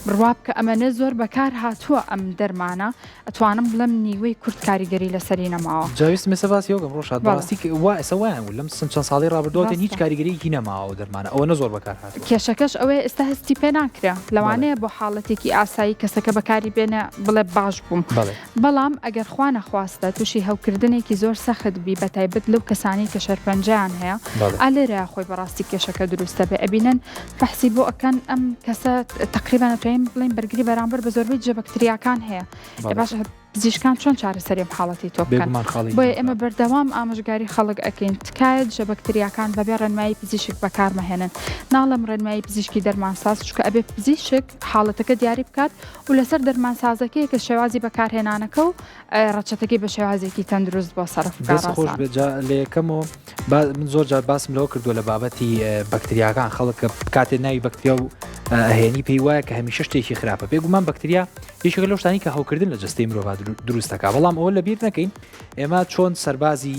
بڕوا بکە ئەمەنە زۆر بەکار هاتووە ئەم دەرمانە ئەتوانم بڵم نیوەی کورت کاریگەری لەسەری نەماوە جاویست مێسە باسی یۆگەم ڕۆژات بەڕاستی ئێستا وایە و لەم چەند ساڵی ڕابردووە هیچ کاریگەریەکی نەماوە دەرمانە ئەوە زۆر بەکار هاتووە کێشەکەش ئەوەیە ئێستا هەستی پێ ناکرێ لەوانەیە بۆ حاڵەتێکی ئاسایی کەسەکە بەکاری بێنە بڵێ باش بووم بەڵام ئەگەر خوا نەخواستە تووشی هەوکردنێکی زۆر سەخت بی بەتایبەت لەو کەسانی کە شەرپەنجیان هەیە ئالێرە خۆی بەڕاستی کێشەکە دروستە بێ ئەبینن فەحسی بۆ ئەکەن ئەم کەسە تقریبا نەتوانین بڵین بەرگری بەرامبەر بە زۆربەی جە بەکتریاکان هەیە باش پزیشکان چۆن چارەسەری حاڵەتی تۆ بکەن بۆیە ئێمە بەردەوام ئاماژگاری خەڵک ئەکەین تکایەت جە بەکتریاکان بەبێ ڕێنمایی پزیشک بەکارمەهێنن ناڵم ڕێنمایی پزیشکی دەرمانساز چکە ئەبێ پزیشک حاڵەتەکە دیاری بکات و لەسەر دەرمانسازەکەی کە شێوازی بەکارهێنانەکە و ڕەچەتەکەی بە شێوازێکی تەندروست بۆ سەرف خۆش بێجا لە یەکەمەوە من زۆر جار باسم لەوە کردووە لە بابەتی بەکتریاکان خەڵک کاتێ ناوی بەکتریا و هێنی پێی وایە کە هەمیشە شتێکی خراپە پێگومان بەکتریا یەکێک لەو شتانی کە هەوکردن لە جەستەی مرۆڤ دروستەکە بەڵام ئەوە لەبیر نەکەین ئێمە چۆن سەربازی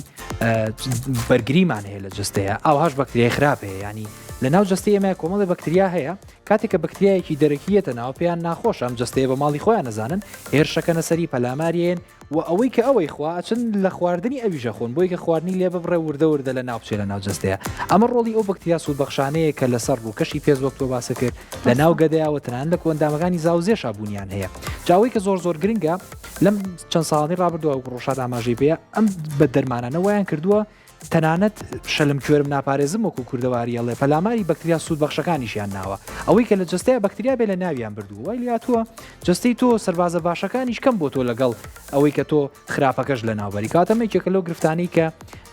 بەرگریمان هەیە لە جەستەیە ئەوهاش بەکتریای خراپ هەیە ینی لە ناو جەستەی ئێمە کۆمەڵی بەکتریا هەیە کاتێک کە بەکتریایەکی دەرەکیەتە ناو پێیان ناخۆش ئەم جەستەیە بە ماڵی خۆیان نەزانن هێرشەکەنە سەری پەلاماریێن و ئەوەی کە ئەوەی خوا چن لە خواردنی ئەویژە خۆن بۆی کە خواردنی لێ ببڕێ وردە لە ناو بچێت لە ناو جەستەیە ئەمە ڕۆڵی ئەو بەکتریا سوودبەخشانەیە کە لەسەر ڕوو کەشی پێش وەک تۆ باسە کرد لە ناو گەدەیەوە تەنانەت لە کۆندامەکانی زاوزێشا بوونیان هەیە جاوەی کە زۆر گرنگە لەم چەند ساڵانی ڕابردووە و ڕۆژات ئاماژەی پێە ئەم بە دەرمانانە وایان کردووە تەنانەت شەلم کوێرم ناپارێزم وەکو کوردەواریەڵێ پەلاماری بەکتریا سوودبەخشەکانیشیان ناوە ئەوەی کە لە جەستەیە بەکتریا بێ لە ناویان بردووە وای لاتووە جەستەی تۆ سەربازە باشەکانیش کەم بۆ تۆ لەگەڵ ئەوەی کە تۆ خراپەکەش لە ناوبەری کاتەمەیەکێکە لەو گرفتانی کە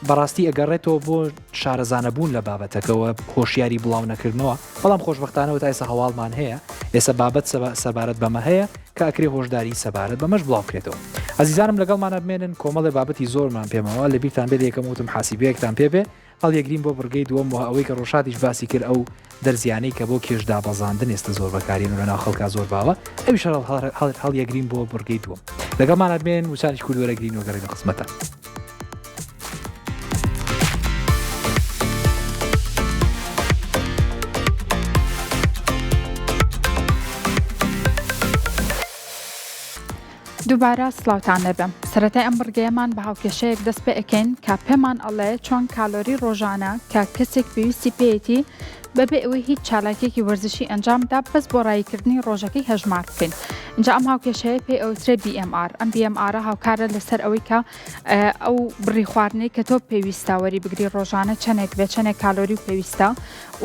بەڕاستی ئەگەڕێتەوە بۆ شارەزانەبوون لە بابەتەکەەوە هۆشیاری بڵاو نەکردنەوە بەڵام خۆشبەختانەوە تا ئێستا هەواڵمان هەیە ئێستا بابەت سەبارەت بەمە هەیە کە ئەکرێ هۆشداری سەبارەت بەمەش بڵاو بکرێتەوە ئازیزانم لەگەڵمانە بمێنن کۆمەڵی بابەتی زۆرمان پێمەوە لە بیرتان بێت یەکەم وتم حاسیبەیەکتان پێبێ هەڵیەگرین بۆ بڕگەی دووەم و ئەوەی کە ڕۆژاتیش باسی کرد ئەو دەرزیانەی کە بۆ کێشدا بەزاندن ئێستا زۆر بەکارین و لەناو خەڵکا زۆر باوە ئەویش هەڵیەگرین بۆ بڕگەی دووەم لەگەڵمانە بمێن وچانیش کوردوەرەگرین و گەڕێنە قسمەتە دووبارە سڵاوتان لەبم سەرەتای ئەم بڕگەیەمان بە هاوکێشەیەک دەست پێ ئەەکەین کە پێمان ئەڵێ چۆن کالۆری ڕۆژانە کە کەسێک پێویستی پێیەتی بەبێ ئەوەی هیچ چالاکێکی وەرزشی ئەنجامدا بەس بۆ ڕایکردنی ڕۆژەکەی هەژمار بکەین اینجا ئەم هاوکێشەیە پێ ئەوترێ BMR ئەم BMR هاوکارە لەسەر ئەوەی کە ئەو بڕی خواردنەی کە تۆ پێویستاوەری بگری ڕۆژانە چەندێک بێ چەندێک کالۆری و پێویستە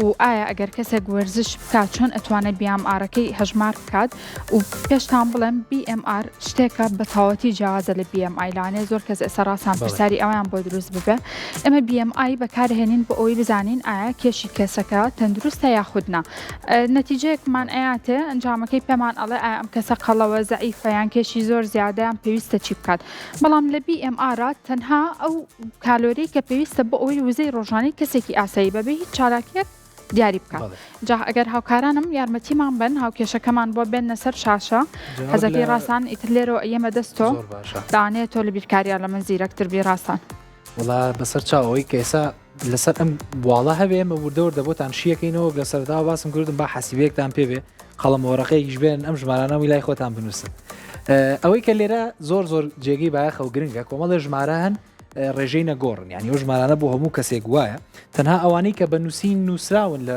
و ئایا ئەگەر کەسێک وەرزش بکات چۆن ئەتوانێت BMRەکەی هەژمار بکات و پێشتان بڵێم BMR شتێکە بە تاوەتی جیاوازە لە BMI لانێ زۆر کەس ئێستا ڕاستان پرسیاری ئەویان بۆ دروست ببێ ئێمە BMI بەکارهێنین بۆ ئەوەی بزانین ئایا کێشی کەسەکە تەندروستە یاخودنا نەتیجەیەکمان ئەیاتێ ئەنجامەکەی پێمان ئەڵێ ئایا ئەم کەسە قەڵەوە زەعیفەیان کێشی زۆر زیادەیان پێویستە چی بکات بەڵام لە BMR تەنها ئەو کالۆری کە پێویستە بۆ ئەوەی وزەی ڕۆژانەی کەسێکی ئاسایی بەبێ هیچ چالاکیەک دیاری بکات جا ئەگەر هاوکارانم یارمەتیمان بن هاوکێشەکەمان بۆ بێنە سەر شاشە حەزەکەی ڕاستان ئیتر لێرەوە ئەمە دەستۆ دانێت تۆ لە بیرکاریان لە من زیرەکتر بی ڕاستان وڵا بەسەر چاوەوەی کە ئێسا لەسەر ئەم واڵە هەبێ ئمە وردەوردە بۆتان شیەکەینەوە لەسەردا باسم کردم با حەسیبەیەکتان پێ بێ خەڵەمەوەڕەکەیش بێن ئەم ژمارانەوەی لای خۆتان بنووسن. ئەوەی کە لێرە زۆر جێگەی باەخە و گرنگە کۆمەڵە ژمارە هەن ڕێژەی نەگۆڕن یعنی ئەو ژمارانە بۆ هەموو کەسێک وایە تەنها ئەوانەی کە بە نووسین نووسراون لە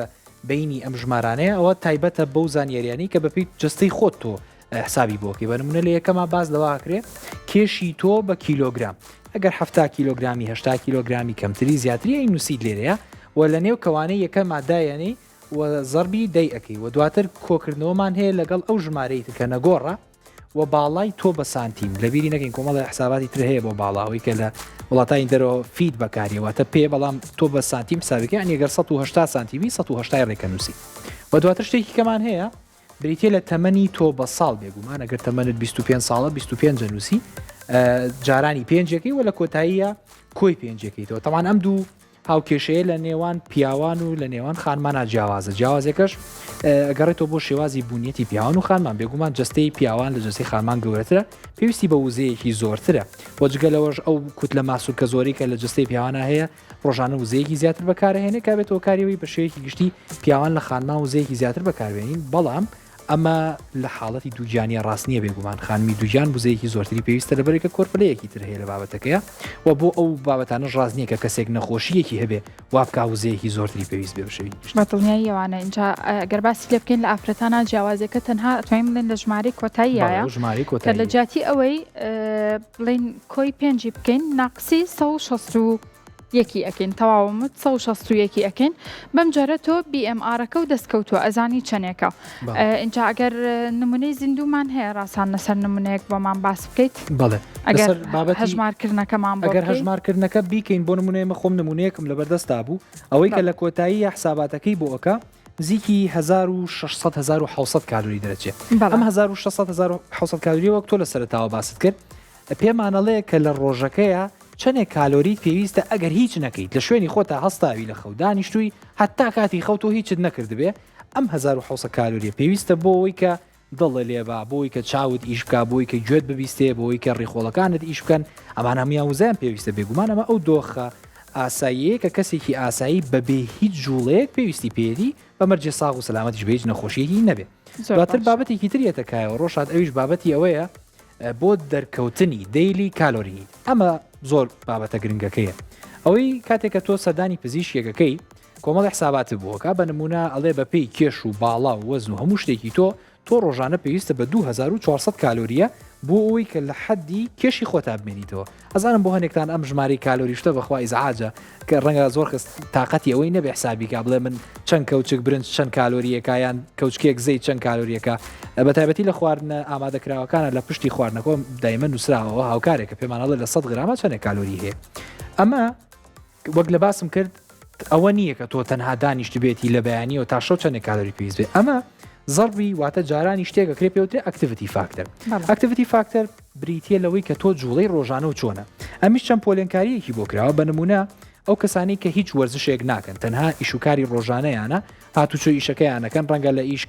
بینی ئەم ژمارانەیە ئەوە تایبەتە بەو زانیاریانی کە بەپی جستەی خۆت تۆ حسابی بۆکەی بەنمونە لە یەکەمە باز لەواکرێ کێشی تۆ بە کیلۆگرام ئەگەر 70 کیلۆگرامی 80 کیلۆگرامی کەمتری زیاتری ئەی نووسید لێرەیە و لە نێو کەوانەی یەکە مادایەنەی و زەربی دەی ئەەکەی و دواتر کۆکردنەوەمان هەیە لەگەڵ ئەو ژمارەی کە نەگۆڕە و باڵای تۆ بە سانتیم لەبیری نەکەین کۆمەڵی حساباتی تر هەیە بۆ باڵاوی کە لە وڵاتانی دەرەوە فید بەکاریەوەتە پێ بەڵام تۆ بە سانتیم حسابەکە ئەگەر 180 سانتیمی 180 ڕێکە نووسی و دواتر شتێکی کەمان هەیە بریتێ لە تەمەنی تۆ بە ساڵ بێگومان ئەگەر تەمەنت 25 ساڵە 25 نووسی جارانی پێنجەکەی و لە کۆتاییە کۆی پێنجەکەیتەوە تەمان ئەم دوو هاوکێشەیە لە نێوان پیاوان و لە نێوان خانمانە جیاوازە جیاوازەکەش ئەگەڕێتەوە بۆ شێوازی بوونیەتی پیاوان و خانمان بێگومان جستەی پیاوان لە جستەی خانمان گەورەترە پێویستی بە وزەیەکی زۆرترە بۆ جگەلەوەش ئەو کوت لە ماسوور کە زۆری کە لە جستەی پیاوانە هەیە ڕۆژانە وزەیەکی زیاتر بەکارهێنێ کابێتەوە کاریەوەی بە شێوەیەکی گشتی پیاوان لە خانمان وزەیەکی زیاتر بەکاربێنین بەڵام ئەمە لە حاڵەتی دووجانیە ڕاست نییە بێگومان خانمی دووجان بزەیەکی زۆرتری پێویستە لەبەرێکە کۆرپلەیەکی تر هەیە لە بابەتەکەیە و بۆ ئەو بابەتانە ڕاست نییە کە کەسێک نەخۆشیەکی هەبێ وابکە وزەیەکی زۆرتری پێویست بێ بشوی بەدڵنیایی ئەوانە اینجا گەر باسی لێ بکەین لە ئافرەتانە جیاوازەکە تەنها ئەتوانین بڵێن لە ژمارەی کۆتاییایە کە لە جاتی ئەوەی بڵێن کۆی پێنجی بکەین ناقسی 160 یەکی ئەکەین تەواومت 161 ئەکەین بەم جارە تۆ BMR-ەکە و دەستکەوتووە ئەزانی چەندێکە اینجا ئەگەر نمونەی زیندومان هەیە ڕاستان لەسەر نمونەیەک بۆمان باس بکەیت بەڵێ ئەگەر هەژمارکردنەکەمان ئەگەر هەژمارکردنەکە بیکەین بۆ نمونەیەمە خۆم نمونەیەکم لەبەردەستا بوو ئەوەی کە لە کۆتایی حساباتەکەی بۆ ئەوکە نزیکی 1600-1700 کالۆری دەرەچێت ئەم 1600-1700 کالۆری وەک تۆ لە سەرتاوە باست کرد پێمانەڵەیە کە لە ڕۆژەکەیە چەندێک کالۆریت پێویستە ئەگەر هیچ نەکەیت لە شوێنی خۆتا هەستاوی لە خەودانیشتووی حتا کاتی خەوتۆ هیچت نەکردبێ ئەم 1600 کالۆریە پێویستە بۆ ئەوەی کە دڵە لێبا بۆی کە چاوت ئیش بکە بۆی کە گوێت ببیستێ بۆی کە ڕێخۆڵەکانت ئیش بکەن ئەمان هەمیان وزیان پێویستە بێگومان ئەمە ئەو دۆخە ئاساییە کە کەسێکی ئاسایی بەبێ هیچ جوڵەیەک پێویستی پێدی بە مەرجێ ساغ و سەلامەتیش بێت نەخۆشیەکی نەبێت دواتر بابەتێکی تریەتەکایەوە ڕۆژات ئەویش بابەتی ئەوەیە بۆ دەرکەوتنی دەیلی کالۆری ئەمە زۆر بابەتە گرنگەکەیە ئەوەی کاتێککە تۆ سەردانی پزیشکێکەکەی کۆمەڵی حساباتت بووەکە بە نمونە ئەڵێ بەپێی کێش و باڵا و وەزن و هەموو شتێکی تۆ ڕۆژانە پێویستە بە 2400 کالۆریە بۆ ئەوی کە لە حەدی کێشی خۆتا بمێنیتەوە ئەزانم بۆ هەنێکتان ئەم ژماری کالۆری شتە بەخوا ئیزعاجە کە ڕەنگە زۆر تااقەتی ئەوەی نەبێ حسابیکە بڵێ من چەند کەوچک برنج چەند کالۆریەکە یان کەوچکێک زەی چەند کالۆریەکە بە تایبەتی لە خواردنە ئامادەکراوەکانە لە پشتی خواردنەکۆ دایمە نووسراوەوە هاوکارێکە پێمانەڵێ لە 100 گرامە چەندێک کالۆری هەیە ئەمە وەک لە باسم کرد ئەوە نییە کە تۆ تەنها دانیشت بێتی لە بەیانی و تا شەو چەندێک کالۆری پێویست بێ ئەمە زەربی واتە جارانی شتێکە کرێ پێوتێ ئەکتیڤیتی فاکتەر ئەکتیڤیتی فاکتەر بریتە لەوەی کە تۆ جوڵەی ڕۆژانە و چۆنە ئەمیش چەند پۆلێنکاریەکی بۆ کراوە بە نمونە ئەو کەسانی کە هیچ وەرزشێک ناکەن تەنها ئیشوکاری ڕۆژانەیانە هاتوچۆ ئیشەکەیانەکەن ڕەنگە لە ئیش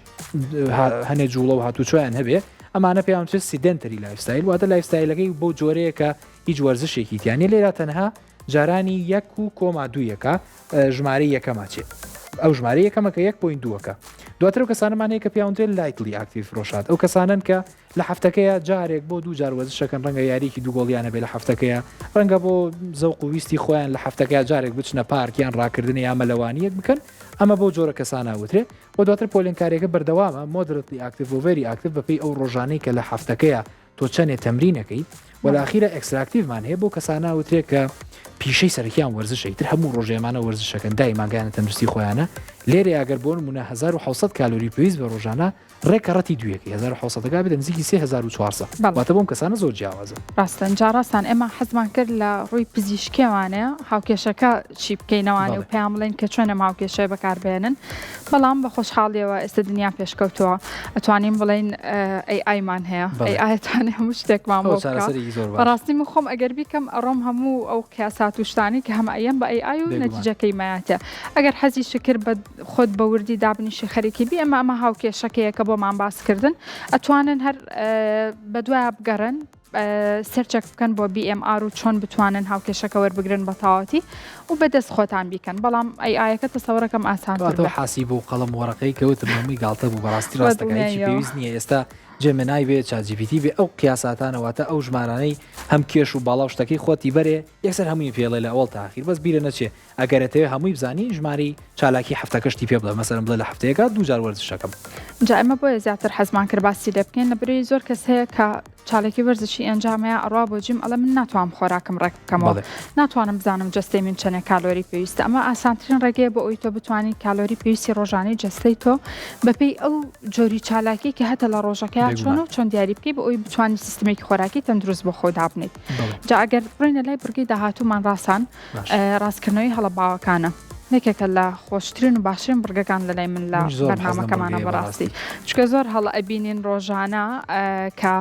هەنێ جوڵە و هاتوچۆیان هەبێ ئەمانە پێیانچێت سیدنتەری لایفستایل واتە لایفستایلەکەی بۆ جۆرەیە کە هیچ وەرزشێکی تیانێ لێرە تەنها جارانی 1.2 ژمارە یەکەماچێت ئەو ژمارە یەکەمە کە 1.2ەکە دواتر و کەسانەمانەیە کە پیاونتێن لایتلی ئاکتیڤ ڕۆژات ئەو کەسانن کە لە هەفتەکەیە جارێک بۆ 2 جار وەرزشەکەن ڕەنگە یاریکی دووگۆڵیانە بێ لە هەفتەکەیە ڕەنگە بۆ زەوق و ویستی خۆیان لە هەفتەکەی جارێک بچنە پارکیان ڕاکردنی یا مەلەوانیەک بکەن ئەمە بۆ جۆرە کەساناوترێ بۆ دواتر پۆلێنکارێکە بەردەوامە مۆدرەتی ئاکتیڤ و ڤێری ئاکتیڤ بەپێی ئەو ڕۆژانەی کە لە هەفتەکەیە تۆ چەندێ تەمرینەکەی وەلاخیرە ئەکستراکتیڤمان هەیە بۆ کەساناوترێ کە پیشەی سەرەکیان وەرزشەی تر هەموو ڕۆژێمانە وەرزشەکەن دایمانگەیانە تەندروستی خۆیانە لێرە ئەگەر بۆ نمونە 1600 کالۆری پێویست بە ڕۆژانە ڕێکەڕەتی دوویەکە 1600 بێت نزیکی 3400 واتە بۆم کەسانە زۆر جیاوازە ڕاستن جاڕاستان ئێمە حەزمان کرد لە ڕووی پزیشکیوانەیە هاوکێشەکە چی بکەینەوانێ و پێیان بڵێن کە چۆنە هاوکێشەی بەکاربێنن بەڵام بە خۆشحاڵیەوە ئێستا دنیا پێشکەوتووە ئەتوانین بڵێن ئایمان هەیە ئایتوانێ هەموو شتێکمان بۆ بەڕاستی من خۆم ئەگەر بیکەم ئەڕۆم هەموو ئەو کیاسات و شتانی کە هەمە ئەیەم بە ئای و نەتیجەکەی مایاتە ئەگەر حەزی شکر بە خۆت بە وردی دابنیشی خەریکی بی ئەمە هاوکێشەکەیە کە بۆمان باسکردن ئەتوانن هەر بە دوایە بگەڕن سەرچەک بکەن بۆ BMR و چۆن بتوانن هاوکێشەکە وەربگرن بە تەواوەتی و بەدەست خۆتان بیکەن بەڵام ئایەکە تەسەوڕەکەم ئاسانتر حاسی بۆ قەڵم وەرەقەی کەوتم هەمووی گاڵتە بوو بەڕاستی ڕاستەکەی پێویست نییە ئێستا جێمنای بێ چاجیپیتی بێ ئەو قیاساتانەوەتە ئەو ژمارانەی هەم کێش و باڵاو شتەکەی خۆتی بەرێ یەکسەر هەمووی پێڵێ لە ئەوڵ تاخیر بەس بیرە نەچێ ئەگەرێتەوە هەمووی بزانی ژماری چالاکی هەفتەکەشتی پێ بڵێ مەسەرم بڵێ لە هەفتەیەکە دووجار وەرزشەکەم جا ئەمە بۆیە زیاتر حەزمان کرد باسی لێ بکەین لە بەرەوەی زۆر کەس هەیە کە چالێکی وەرزشی ئەنجامەیە ئەڕوا بۆ جیم ئەڵە من ناتوانم خۆراکم ڕێک بکەمەوە ناتوانم بزانم جەستەی من چەنە کالۆری پێویستە ئەمە ئاسانترین ڕێگەیە بۆ ئەوی تۆ بتوانانی کالۆری پێویستی ڕۆژانەی جەستەی تۆ بەپێی ئەو جۆری چالاکی کە هەتە لە ڕۆژەکەیان چۆن و چۆن دیاری بکەی بۆ ئەوی بتوانانی سیستمێکی خۆراکی تەندروست بۆ خۆ دابنیت جا ئەگەر بڕینە لای بڕگەی داهاتوومان ڕاستان ڕاستکردنەوەی هەڵەباوەکانە یەکێکە لە خۆشترین و باشترین بڕگەکان لەلای من لە بەرنامەکەمانە بەڕاستی چکە زۆر هەڵە ئەبینین ڕۆژانە کە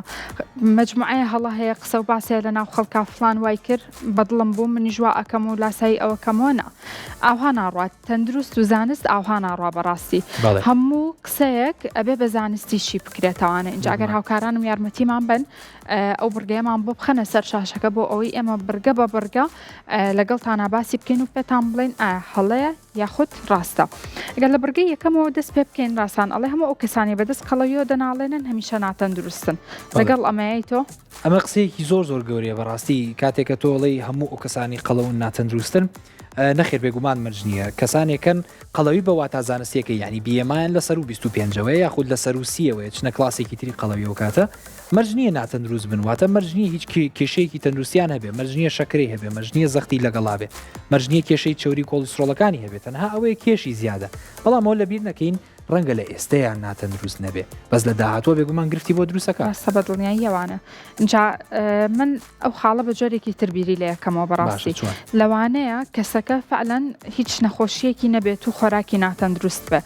مجموعەیە هەڵە هەیە قسە و باسێ لە ناو خەڵکا فڵان وای کرد بەدڵم بوو منی ژوا ئەەکەم و لاسایی ئەوە کەمۆنە ئاها ناڕات تەندروست و زانست ئاها ناڕوا بەڕاستی هەموو قسەیەک ئەبێ بە زانستیشی بکرێتەوانە اینجا ئەگەر هاوکارانم یارمەتیمان بن ئەو بڕگەیەمان بۆ بخەنە سەر شاشەکە بۆ ئەوەی ئێمە بڕگە بە بڕگە لەگەڵ تاناباسی بکەین و پێتان بڵێن هەڵەیە یاخود ڕاستە ئەگەر لە بڕگەی یەکەمەوە دەست پێ بکەین ڕاستان ئەڵێ هەموو ئەو کەسانی بەدەست قەڵەویەوە دەناڵێنن هەمیشە ناتەندروستن لەگەڵ ئەمەیە تۆ ئەمە قسەیەکی زۆر زۆر گەورەیە بەڕاستی کاتێکە تۆڵی هەموو ئەو کەسانی قەڵەون ناتەندروستن نەخێر بێگومان مرج نییە کەسانێکن قەڵەوی بە واتە زانستیەکە ینی بیەمایان لەسەر و 25ەوەی یاخود لەسەر و سیەوەیە چنە کلاسێکی تری قەڵەویەوە کاتە مرج نییە ناتەندروست بن واتە مرج نییە هیچ کێشەیەکی تەندروستیان هەبێ مرج نییە شەکرەی هەبێ مرج نییە زەختی لەگەڵا بێ مرج نییە کێشەی چۆری کۆلسترۆلەکانی هەبێت تەنها ئەوەیە کێشی زیادە بەڵام ئەو لەبیر نەکەین ڕەنگە لە ئێستەیان ناتەندروست نەبێ بەس لە داهاتوە بێگومان گرفتی بۆ دروستەکە سە بە دڵنیاییەوانە اینجا من ئەو خاڵە بە جۆرێکی تربیری لە یەکەمەوە بەڕاستی لەوانەیە کەسەکە فعلەن هیچ نەخۆشیەکی نەبێت و خۆراکی ناتەندروست بێ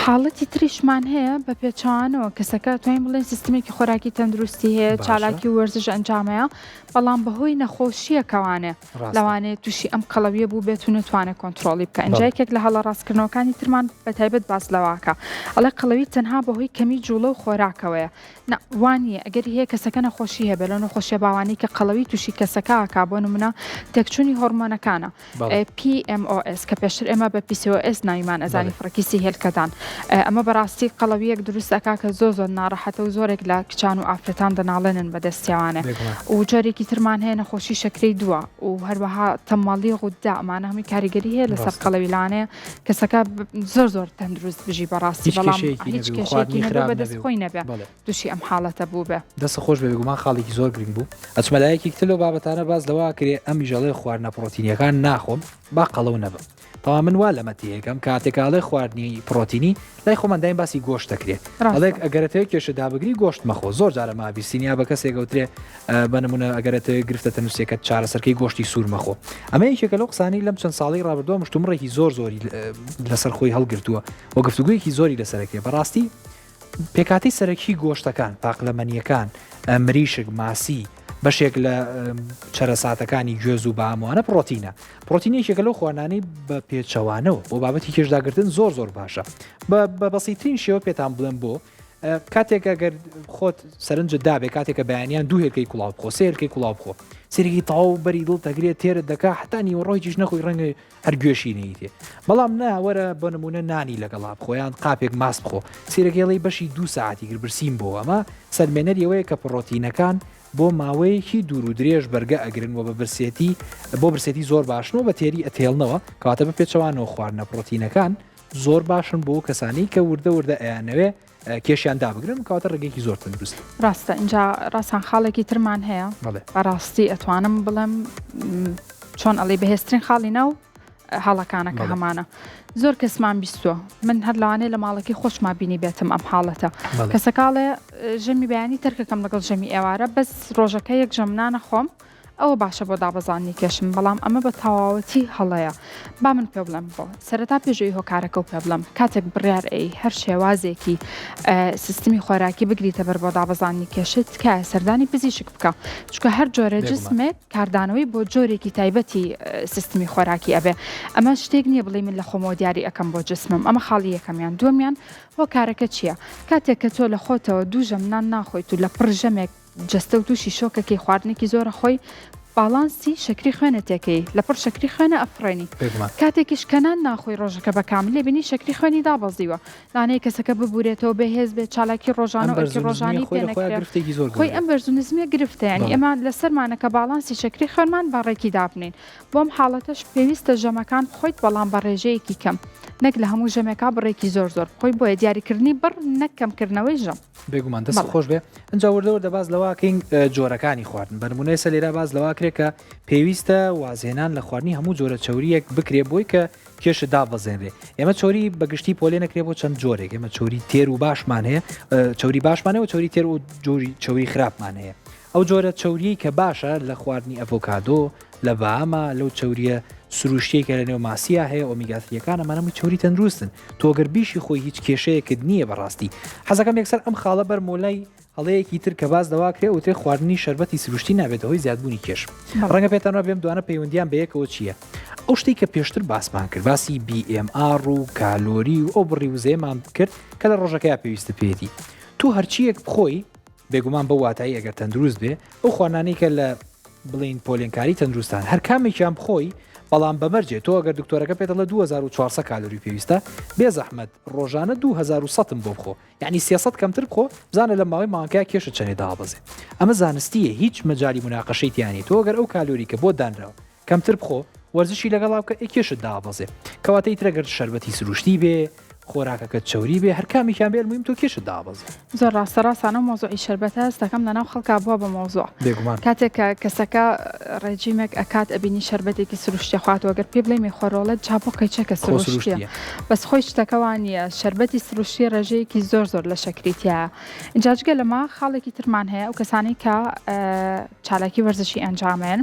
حاڵەتی تریشمان هەیە بە پێچوانەوە کەسەکە توانین بڵێن سیستمێکی خۆراکی تەندروستی هەیە چالاکی وەرزش ئەنجامەیە بەڵام بەهۆی نەخۆشیەکەوانێ لەوانەیە تووشی ئەم قەڵەویە بوو بێت و نتوانێت کۆنتترۆلی بکە ئەنجا یەکێک لە هەڵە ڕاستکردنەوەکانی ترمان بەتایبەت باس لەواکە ئەڵێ قەڵەوی تەنها بەهۆی کەمی جوڵە و خۆراکەوەیە وانە ئەگەر هەیە کەسەکە نەخۆشی هەبێت لە نەخۆشیە باوانی کە قەڵەوی تووشی کەسەکە کابۆ نمونە تێکچوونی هۆرمۆنەکانە PMOS کە پێشتر ئێمە بە PCOS ناویمان ئەزانی فڕەکیسی هێلکەدان ئەمە بەڕاستی قەڵەویەک دروستەکە کە زۆر ناڕەحەتە و زۆرێک لە کچان و ئافرەتان دەناڵێنن بەدەستیاوانە و جۆرێکی ترمان هەیە نەخۆشی شەکرەی دووە و هەروەها تەماڵی غودا ئەمانە هەمووی کاریگەری هەیە لەسەر قەڵەویلانەیە کەسەکە زۆر تەندروست بژی بەڕاستی بەڵام هیچ کێشێکی بەدەست خۆی نەبێ دووشی ئەم حاڵەتە بوو بێ دەست خۆش بە بێگومان خاڵێکی زۆر گرنگ بوو ئەچمەلایەکی کتر لەو بابەتانە باز لەوا کرێ ئەم میژەڵەی خواردنە پرۆتینیەکان ناخۆم با قەڵەو نەبم تەوا من وا لەمەتی یەکەم کاتێکاڵێ خواردنی پرۆتینی لای خۆمەنداین باسی گۆشت دەکرێت ئەڵێک ئەگەرەتەوە کێشە دابگری گۆشت مەخۆ زۆر جارە مابیسینیا بە کەسێک گەوترێ بەنمونە ئەگەرەتەوە گرفتە تەنووسێکە چارەسەرکەی گۆشتی سوور مەخۆ ئەمە یەکێکە لەو قسانی لەم چەند ساڵی ڕابردووە مشتومڕێکی زۆری لەسەر خۆی هەڵگرتووە و گفتوگویەکی زۆری لەسەرەکێ بەڕاستی پێکاتی سەرەکی گۆشتەکان پاقلەمەنیەکان مریشک ماسی بەشێک لە چەرەساتەکانی گوێز و باموانە پرۆتینێکێکە لەو خواردانەی بە پێچەوانەوە بۆ بابەتی کێشداگرتن زۆر باشە بە بەسیترین شێوە پێتان بڵێم بۆ کاتێک ئەگەر خۆت سەرنجت دابێ کاتێکە بەیانیان دوو هێلکەی کوڵاو بخۆ سێ هێلکەی کوڵاو بخۆ سێرەی تەواو بەری دڵ تەگرێت تێرت دەکا حتا نیوەڕۆییش نەخۆی ڕەنگە هەر گوێشی نەیتێ بەڵام ناوەرە بە نمونە نانی لەگەڵا بخۆیان قاپێک ماست بخۆ سێرەکێڵی بەشی 2 ساعتی گر برسیم بۆ ئەمە سەرمێنەر ئەوەیە کە پڕۆتینەکان بۆ ماوەیەکی دوور و درێژ بەرگە ئەگرن و بە برسێتی زۆر باشن و بە تێری ئەتێڵنەوە کەواتە بە پێچەوانەوە خواردنە پرۆتینەکان زۆر باشن بۆ کەسانی کە وردە ئەیانەوێ کێشیان دابگرن کەواتە ڕێگەیەکی زۆر تەندروست ڕاستە اینجا ڕاستان خاڵێکی ترمان هەیە بەڕاستی ئەتوانم بڵێم چۆن ئەڵێ بەهێزترین خاڵی ناو هەڵەکانەکە هەمانە زۆر کەسمان بیستووە من هەر لەوانەیە لە ماڵەکەی خۆشما بینی بێتم ئەم حاڵەتە کەسەکاڵێ ژەمی بەیانی تەرکەکەم لەگەڵ ژەمی ئێوارە بەس ڕۆژەکە یەک ژەمنانە خۆم ئەوە باشە بۆ دابەزانانی کێشم بەڵام ئەمە بە تەواوەتی هەڵەیە با من پێ بڵم بۆ سەرەتا پێشەوەی هۆکارەکە و پێ بڵم کاتێک بڕیار هەر شێوازێکی سیستمی خۆراکی بگریتە بەر بۆ دابەزانانی کێشت کە سەردانی پزیشک بکە چونکە هەر جۆرە جسمێک کاردانەوەی بۆ جۆرێکی تایبەتی سیستمی خۆراکی ئەبێ ئەمە شتێک نییە بڵێ من لە خۆمەوە دیاری ئەەکەم بۆ جسمم ئەمە خاڵی یەکەمیان دووەمیان هۆکارەکە چییە کاتێک کە تۆ لە خۆتەوە دوو ژەمنان ناخۆیت و لە پڕ ژەمێک جەستە و تووشی شۆکەکەی خواردنێکی زۆرە خۆی باڵانسی شەکری خوێنەتێکەکەی لەپڕ شەکری خوێنە ئەفرێنی کاتێکیش کەنان ناخۆی ڕۆژەکە بەکامل لێ بینی شەکری خوێنی دابەزیوە لانەیە کەسەکە ببورێتەوە بەهێز بێت چالاکی ڕۆژانە و ئەرکی ڕۆژانی خۆی ئەم بەرزونزمیە گرفتە ینی ئێمە لەسەرمانەکە باڵانسی شەکری خوێنمان بەڕێکی دابنین بۆم حاڵەتەش پێویستە ژەمەکان بخۆیت بەڵام بە ڕێژەیەکی کەم نەک لە هەموو ژەمێکا بڕێکی زۆر خۆی بۆیە دیاریکردنی بڕ نەکەمکردنەوەی ژەم بێگومان دەست خۆش بێ ئەجا وردەوردە باز لەواکەین جۆرەکانی خواردن بەرمونەی سەلێرا باز لەواکرێت کە پێویستە وازهێنان لە خواردنی هەموو جۆرە چۆریەک بکرێ بۆی کە کێشە دابەزێنرێ ئێمە چۆری بەگشتی پۆلێ نەکرێ بۆ چەند جۆرێک ئێمە چۆری تێر و باشمان هەیە چۆری باشمانەوە و چۆری تێر و جۆری چۆری خراپمان هەیە ئەو جۆرە چۆریی کە باشە لە خواردنی ئەڤۆکادۆ لە بەهاما لەو چۆریە سروشتێکە لە نێو ماسیە هەیە ئۆمیگا-3 ئەمانەمووی چۆری تەندروستن تۆگەر بیشی خۆی هیچ کێشەیەکت نییە بەڕاستی حەزەکەم یەکسەر ئەم خاڵە بەرمۆلای هەڵەیەکی تر کە باز دەواکرێ و تێ خواردنی شەربەتی سروشتی نابێتەوەی زیادبوونی کێش ڕەنگە پێتانەوە بێم دوانە پەیوەندیان بەیەکەوە چییە ئەو شتێک کە پێشتر باسمان کرد باسی BMR و کالۆری و ئەو بڕی وزەیەمان کرد کە لە ڕۆژەکەی پێویستە پێێتی تو هەرچیەک بخۆی بێگومان بە واتایی ئەگەر تەندروست بێ ئەو خوانانەی کە لە بڵین پۆلێنکاری تەندروستان هەر کامێکیان بخۆی بەڵام بەمەرجێت تۆ ئەگەر دکتۆرەکە پێێتە لە 2400 کالۆری پێویستە بێزەحمەت ڕۆژانە 2100 بۆ بخۆ یعنی 300 کەمتر بخۆ بزانە لە ماوەی مانگەیە کێشە چەندێ دابەزێ ئەمە زانستیە هیچ مەجای مناقەشەی تیانی تۆ ئەگەر ئەو کالۆری کە بۆ دانراوە کەمتر بخۆ وەرزشی لەگەڵاو کە کێشت دابەزێ کەواتەی ترەگەر شەربەتی سروشتی بێ خۆراکەکە چوری بێ هەر کامیان بێ المهم تۆ کێشت دابەزێ زۆر ڕاستەڕاستانە مۆزوعی شەربەتە هەستەکەم لەناو خەڵکا بووە بە مۆزوع کاتێک کەسەکە ڕێجیمێک ئەکات ئەبینی شەربەتێکی سروشتی خواتەوە گەر پێ بڵێ میخۆرۆڵەت چاپۆ قەیچەکە سروشتیە بەس خۆی شتەکەوان نیە شەربەتی سروشتی ڕێژەیەکی زۆر لە شەکریتیە اینجاجگە لەما خاڵێکی ترمان هەیە ئەو کەسانی کە چالاکی وەرزشی ئەنجامێن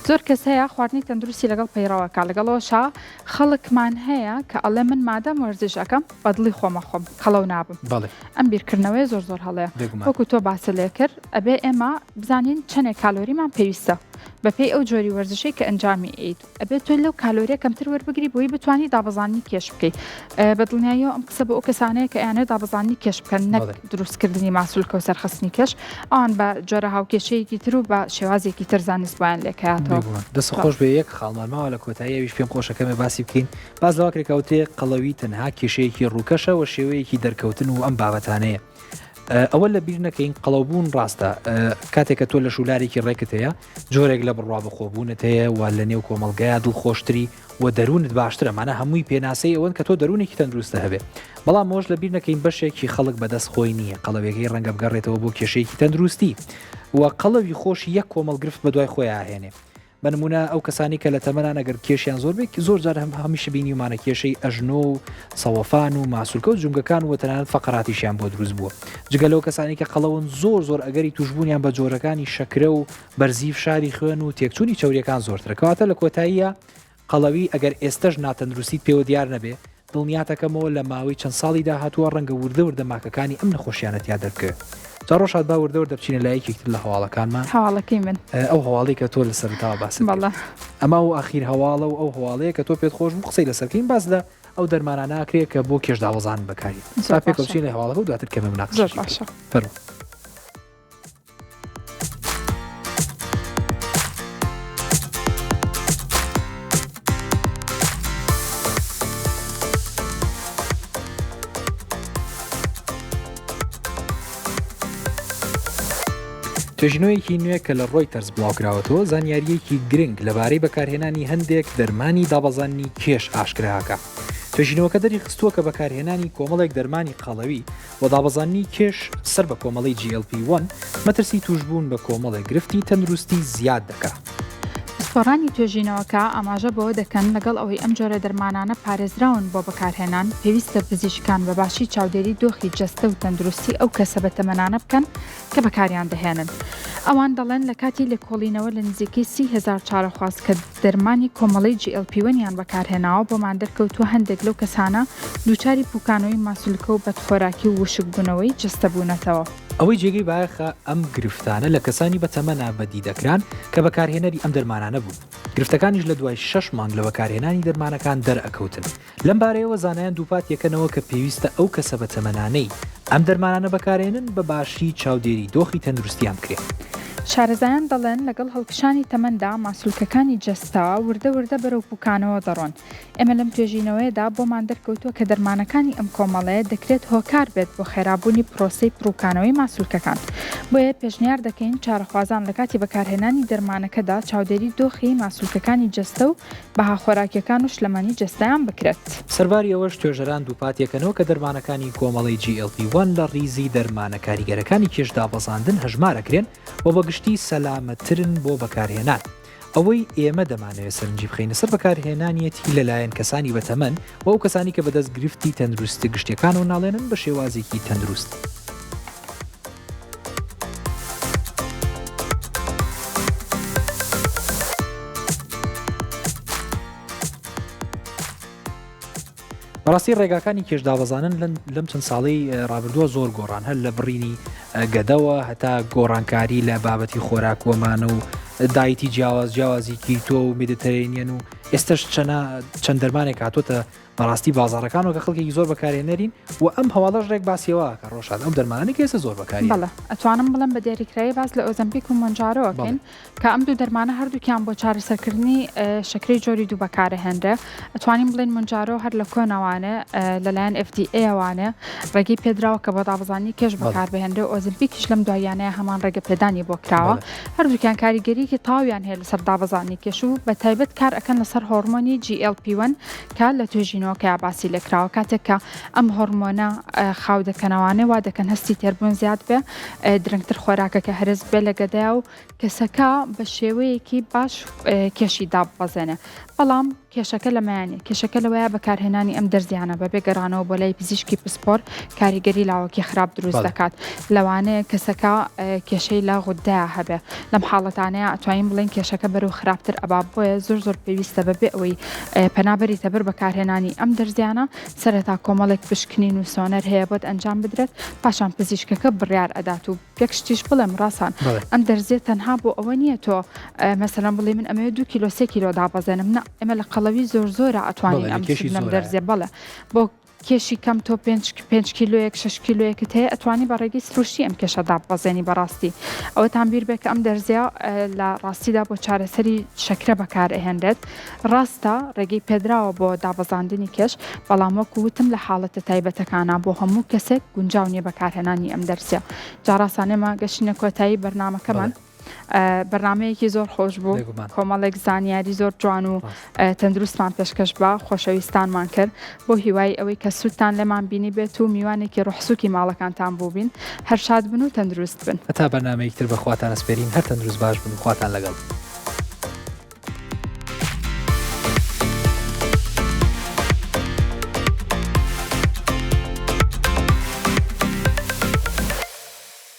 زۆر کەس هەیە خواردنی تەندروستی لەگەڵ پەیڕەوەکە لەگەڵەوەشا خەڵکمان هەیە کە ئەڵێ من مادەم وەرزش ئەەکەم بەدڵی خۆمە خۆم خەڵەو نابم ئەم بیرکردنەوەی زۆر هەڵەیە وەکو تۆ باسە لێ کرد ئەبێ ئێمە بزانین چەندێک کالۆریمان پێویستە بەپێی ئەو جۆری وەرزشەی کە ئەنجامی ئیت ئەبێت تۆ لەو کالۆریە کەمتر وەربگری بۆی بتوانانی دابەزانی کێش بکەیت بەدڵنیاییەوە ئەم قسە بە ئەو کەسانەیە کە ئەیانێت دابەزانی کێش بکەن نەک دروستکردنی ماسوولکە و سەرخستنی کێش ئەوان بە جۆرە هاوکێشەیەکی تر و بە شێوازێکی تر زانست بۆیان لێکاتەوە دەست خۆش بێ یەک خاڵمانماوە لە کۆتاییەویش پێم خۆشەکەمێ باسی بکەین باز لەواکرێکاوتێ قەڵەوی تەنها کێشەیەکی ڕووکەشە و شێوەیەکی دەرکەوتن و ئەم بابەتانەیە ئەوە لە بیر نەکەین قەڵەوبوون ڕاستە کاتێککە تۆ لە شولارێکی ڕێکت هەیە جۆرێک لە بڕوا بەخۆبوونت هەیە و لە نێو کۆمەڵگەیە دڵخۆشتری و دەروونت باشترە مانە هەمووی پێناسەی ئەوەن کە تۆ دەروونێکی تەندروستە هەبێ بەڵام مۆژ لە بیر نەکەین بەشێکی خەڵک بەدەست خۆی نییە قەڵەوێکی ڕەنگە بگەڕێتەوە بۆ کێشەیەکی تەندروستی و قەڵەوی خۆشی یەک کۆمەڵگرفت بە دوای خۆی ئاهێنێ بنمونە ئەو کەسانی کە لە تەمەنان ئەگەر کێشیان زۆر بێت زۆر جار هەمیشە بینیمانە کێشەی ئەژنۆ و سەوەفان و ماسوولکە و جونگەکان و تەنانەت فەقەراتیشیان بۆ دروست بووە جگەلەوە کەسانی کە قەڵەون زۆر ئەگەری توشبوونیان بە جۆرەکانی شەکرە و بەرزیف شاری خوێن و تێکچوونی چاوریەکان زۆرترە کەواتە لە کۆتاییە قەڵەوی ئەگەر ئێستش ناتەندروستیت پێوە دیار نەبێ دڵنیاتەکەمەوە لە ماوەی چەند ساڵی داهاتووە ڕەنگە وردە ماکەکانی ئەم نەخۆشیانەتیا دەرکە ڕۆژات با وردەوردە بچینە لایەکێکتر لە هەواڵەکانمان هەواڵەکەی من ئەو هەواڵی کە تۆ لە سەرتاوە باس ئەمە و ئاخیر هەواڵە و ئەو هەواڵەیە کە تۆ پێت خۆش بوو قسەی لەسەرکەین باز لە ئەو دەرمانە ناکرێت کە بۆ کێش داوەزان بەکاری پێکە بچین لە هەواڵەکە و دواتر کەمە مناقەش فەرموو توێژینەوەیەکی نوێ کە لە ڕۆیتەرز بڵاوکراوەتەوە زانیاریەکی گرنگ لەبارەی بەکارهێنانی هەندێک دەرمانی دابەزانی کێش ئاشکراکە. توێژینەوەکە دەری خستووە کە بەکارهێنانی کۆمەڵێک دەرمانی قەڵەوی و دابەزانی کێش سەر بە کۆمەڵی GLP-1 مەترسی توشبوون بە کۆمەڵێک گرفتی تەندروستی زیاد دەکات. سپۆڕانی توێژینەوەکە ئاماژە بەوە دەکەن لەگەڵ ئەوەی ئەم جۆرە دەرمانانە پارێزراون بۆ بەکارهێنان پێویستە پزیشکان بە باشی چاودێری دۆخی جەستە و تەندروستی ئەو کەسە بە تەمەنانە بکەن کە بەکاریان دەهێنن. ئەوان دەڵێن لە کاتی لێکۆڵینەوە لە نزیکەی 30,000 چارەخواست کە دەرمانی کۆمەڵی GLP-1یان بەکارهێناوە بۆمان دەرکەوتووە هەندێک لەو کەسانە دووچاری پوکانەوەی ماسوولکە و بەدخۆراکی و وشک بوونەوەی جەستە بوونەتەوە. ئەوەی جێگەی بایەخە ئەم گرفتانە لە کەسانی بەتەمەنا بەدی دەکران کە بەکارهێنەری ئەم دەرمانانە بوو. گرفتەکانیش لە دوای 6 مانگ لە بەکارهێنانی دەرمانەکان دەرئەکەوتن. لەم بارەیەوە زانایان دووپات یەکەنەوە کە پێویستە ئەو کەسە بەتەمەنانەی ئەم دەرمانانە بەکارێنن بە باشی چاودێری دۆخی تەندروستیان بکرێت. شارەزایان دەڵێن لەگەڵ هەڵکشانی تەمەندا ماسوولکەکانی جەستەوە وردە بەرەو بووکانەوە دەڕۆن. ئێمە لەم توێژینەوەیەدا بۆمان دەرکەوتووە کە دەرمانەکانی ئەم کۆمەڵەیە دەکرێت هۆکار بێت بۆ خێرابوونی پرۆسەی پڕووکانەوەی ماسوولکەکان. بۆیە پێشنیار دەکەین چارەخوازان لە کاتی بەکارهێنانی دەرمانەکەدا چاودێری دۆخی ماسوولکەکانی جەستە و بەها خۆراکیەکان و شلەمانی جەستەیان بکرێت. سەرباری ئەوەش توێژەران دووپاتیەکەنەوە کە دەرمانەکانی کۆمەڵی GLP-1 لە ڕیزی دەرمانە کاریگەرەکانی کێشدابەزاندن هەژمارەکرێن و بەگشتی سەلامەتترن بۆ بەکارهێنان. ئەوەی ئێمە دەمانەوێت سەرنجی بخەینە سەر بەکارهێنانیەتی لەلایەن کەسانی بەتەمەن و ئەو کەسانی کە بەدەست گرفتی تەندروستی گشتیەکان و ناڵێنن بە شێوازێکی تەندروست. بەڕاستی ڕێگاکانی کێشدابەزانن لەم چەند ساڵی ڕابردووە زۆر گۆڕان هەر لە بڕینی گەدەوە هەتا گۆڕانکاری لە بابەتی خۆراکۆمانە و دایتی جیاوازی کیتۆ و میدیتەرێنیەن و ئێستش چەند دەرمانێک هاتوۆتە بەڕاستی بازارەکان و کە خەڵکێکی زۆر بەکارێنەرین و ئەم هەواڵەش ڕێک باسیەوە کە ڕۆژات ئەم دەرمانانی کە ئێستا زۆر بەکاری. بەڵێ ئەتوانم بڵم بە دیاریکرایی باز لە ئۆزەمپیک و مۆنجارۆکەین کە ئەم دوو دەرمانە هەردووکیان بۆ چارەسەرکردنی شەکرەی جۆری دوو بەکارەهێنرێ. ئەتوانین بڵین مۆنجارۆ هەر لە کۆناوانە لەلایەن FDA وانە ڕێگەی پێدراوە کە بۆ دابەزانی کێش بەکاربهێنرێ. ئۆزمپیکیش لەم دوایانەیە هەمان ڕێگە پێدانی بۆ کراوە. هەردووکیان کاریگەریەکی تاویان هەیە لەسەر دابەزانی کێش و بە تایبەت کار ئەکەن لەسەر هۆرمۆنی GLP-1 کە لە توێژینەوە کە باسی لەکراوە کاتێک کە ئەم هۆرمۆنە خاو دەکەنەوانێ وا دەکەن هەستی تێربوون زیاد بێ درنگتر خۆراکەکە هەرز بێ لە گەدایا و کەسەکە بە شێوەیەکی باش کێشی دابەزێنێ. بەڵام کێشەکە لەمایانێ کێشەکە لەوەیە بەکارهێنانی ئەم دەرزیانە بەبێ گەڕانەوە بۆ لای پزیشکی پسپۆر کاریگەری لاوەکی خراپ دروست دەکات. لەوانەیە کەسەکە کێشەی لا غوددایە هەبێ. لەم حاڵەتانەیە ئەتوانین بڵین کێشەکە بەرەو خراپتر ئەبا بۆیە زۆر پێویستە بەبێ ئەوەی پەنابەری تەبەر بەکارهێنانی ئەم دەرزیانە سەرەتا کۆمەڵێک پشکنین و سۆنەر هەیە بۆت ئەنجام بدرێت پاشان پزیشکەکە بڕیار ئەدات و یەک شتیش بڵێم ڕاستان ئەم دەرزیێت تەنها بۆ ئەوە نییە تۆ مەسەلەن بڵێ من ئەمەوێت 2 کیلۆ 3 کیلۆ دابەزێنم نە ئێمە لە قەڵەوی زۆرە ئەتوانین ئەم دەرزیە بەڵێ بۆ کێشی کەم تۆ 5 کیلۆیەک 6 کیلۆیەکت هەیە ئەتوانی بە ڕێگەی سروشتی ئەم کێشە دابەزێنی بەڕاستی. ئەوەتان بیر بێت کە ئەم دەرزیە لە ڕاستیدا بۆ چارەسەری شەکرە بەکارهێنرێت. ڕاستە ڕێگەی پێدراوە بۆ دابەزاندنی کێش بەڵام وەکو وتم لە حاڵەتە تایبەتەکانە بۆ هەموو کەسێک گونجاو نیە بەکارهێنانی ئەم دەرزیە. جاڕاستانێمە گەشتینە کۆتایی بەرنامەکەمان. بەرنمەیەکی زۆر خۆش بوو کۆمەڵێک زانیاری زۆر جوان و تەندروستمان پێشکەش بە خۆشەویستانمان کرد بۆ هیوای ئەوەی کە سوودتان لێمان بینی بێت و میوانێکی ڕوحسووکی ماڵەکانتان بوو بین هەر شاد بن و تەندروست بن. هەتا بەرنامەیەکتر بەخواتان ئەسپێرین هەر تەندروست باش بن خواتان لەگەڵ.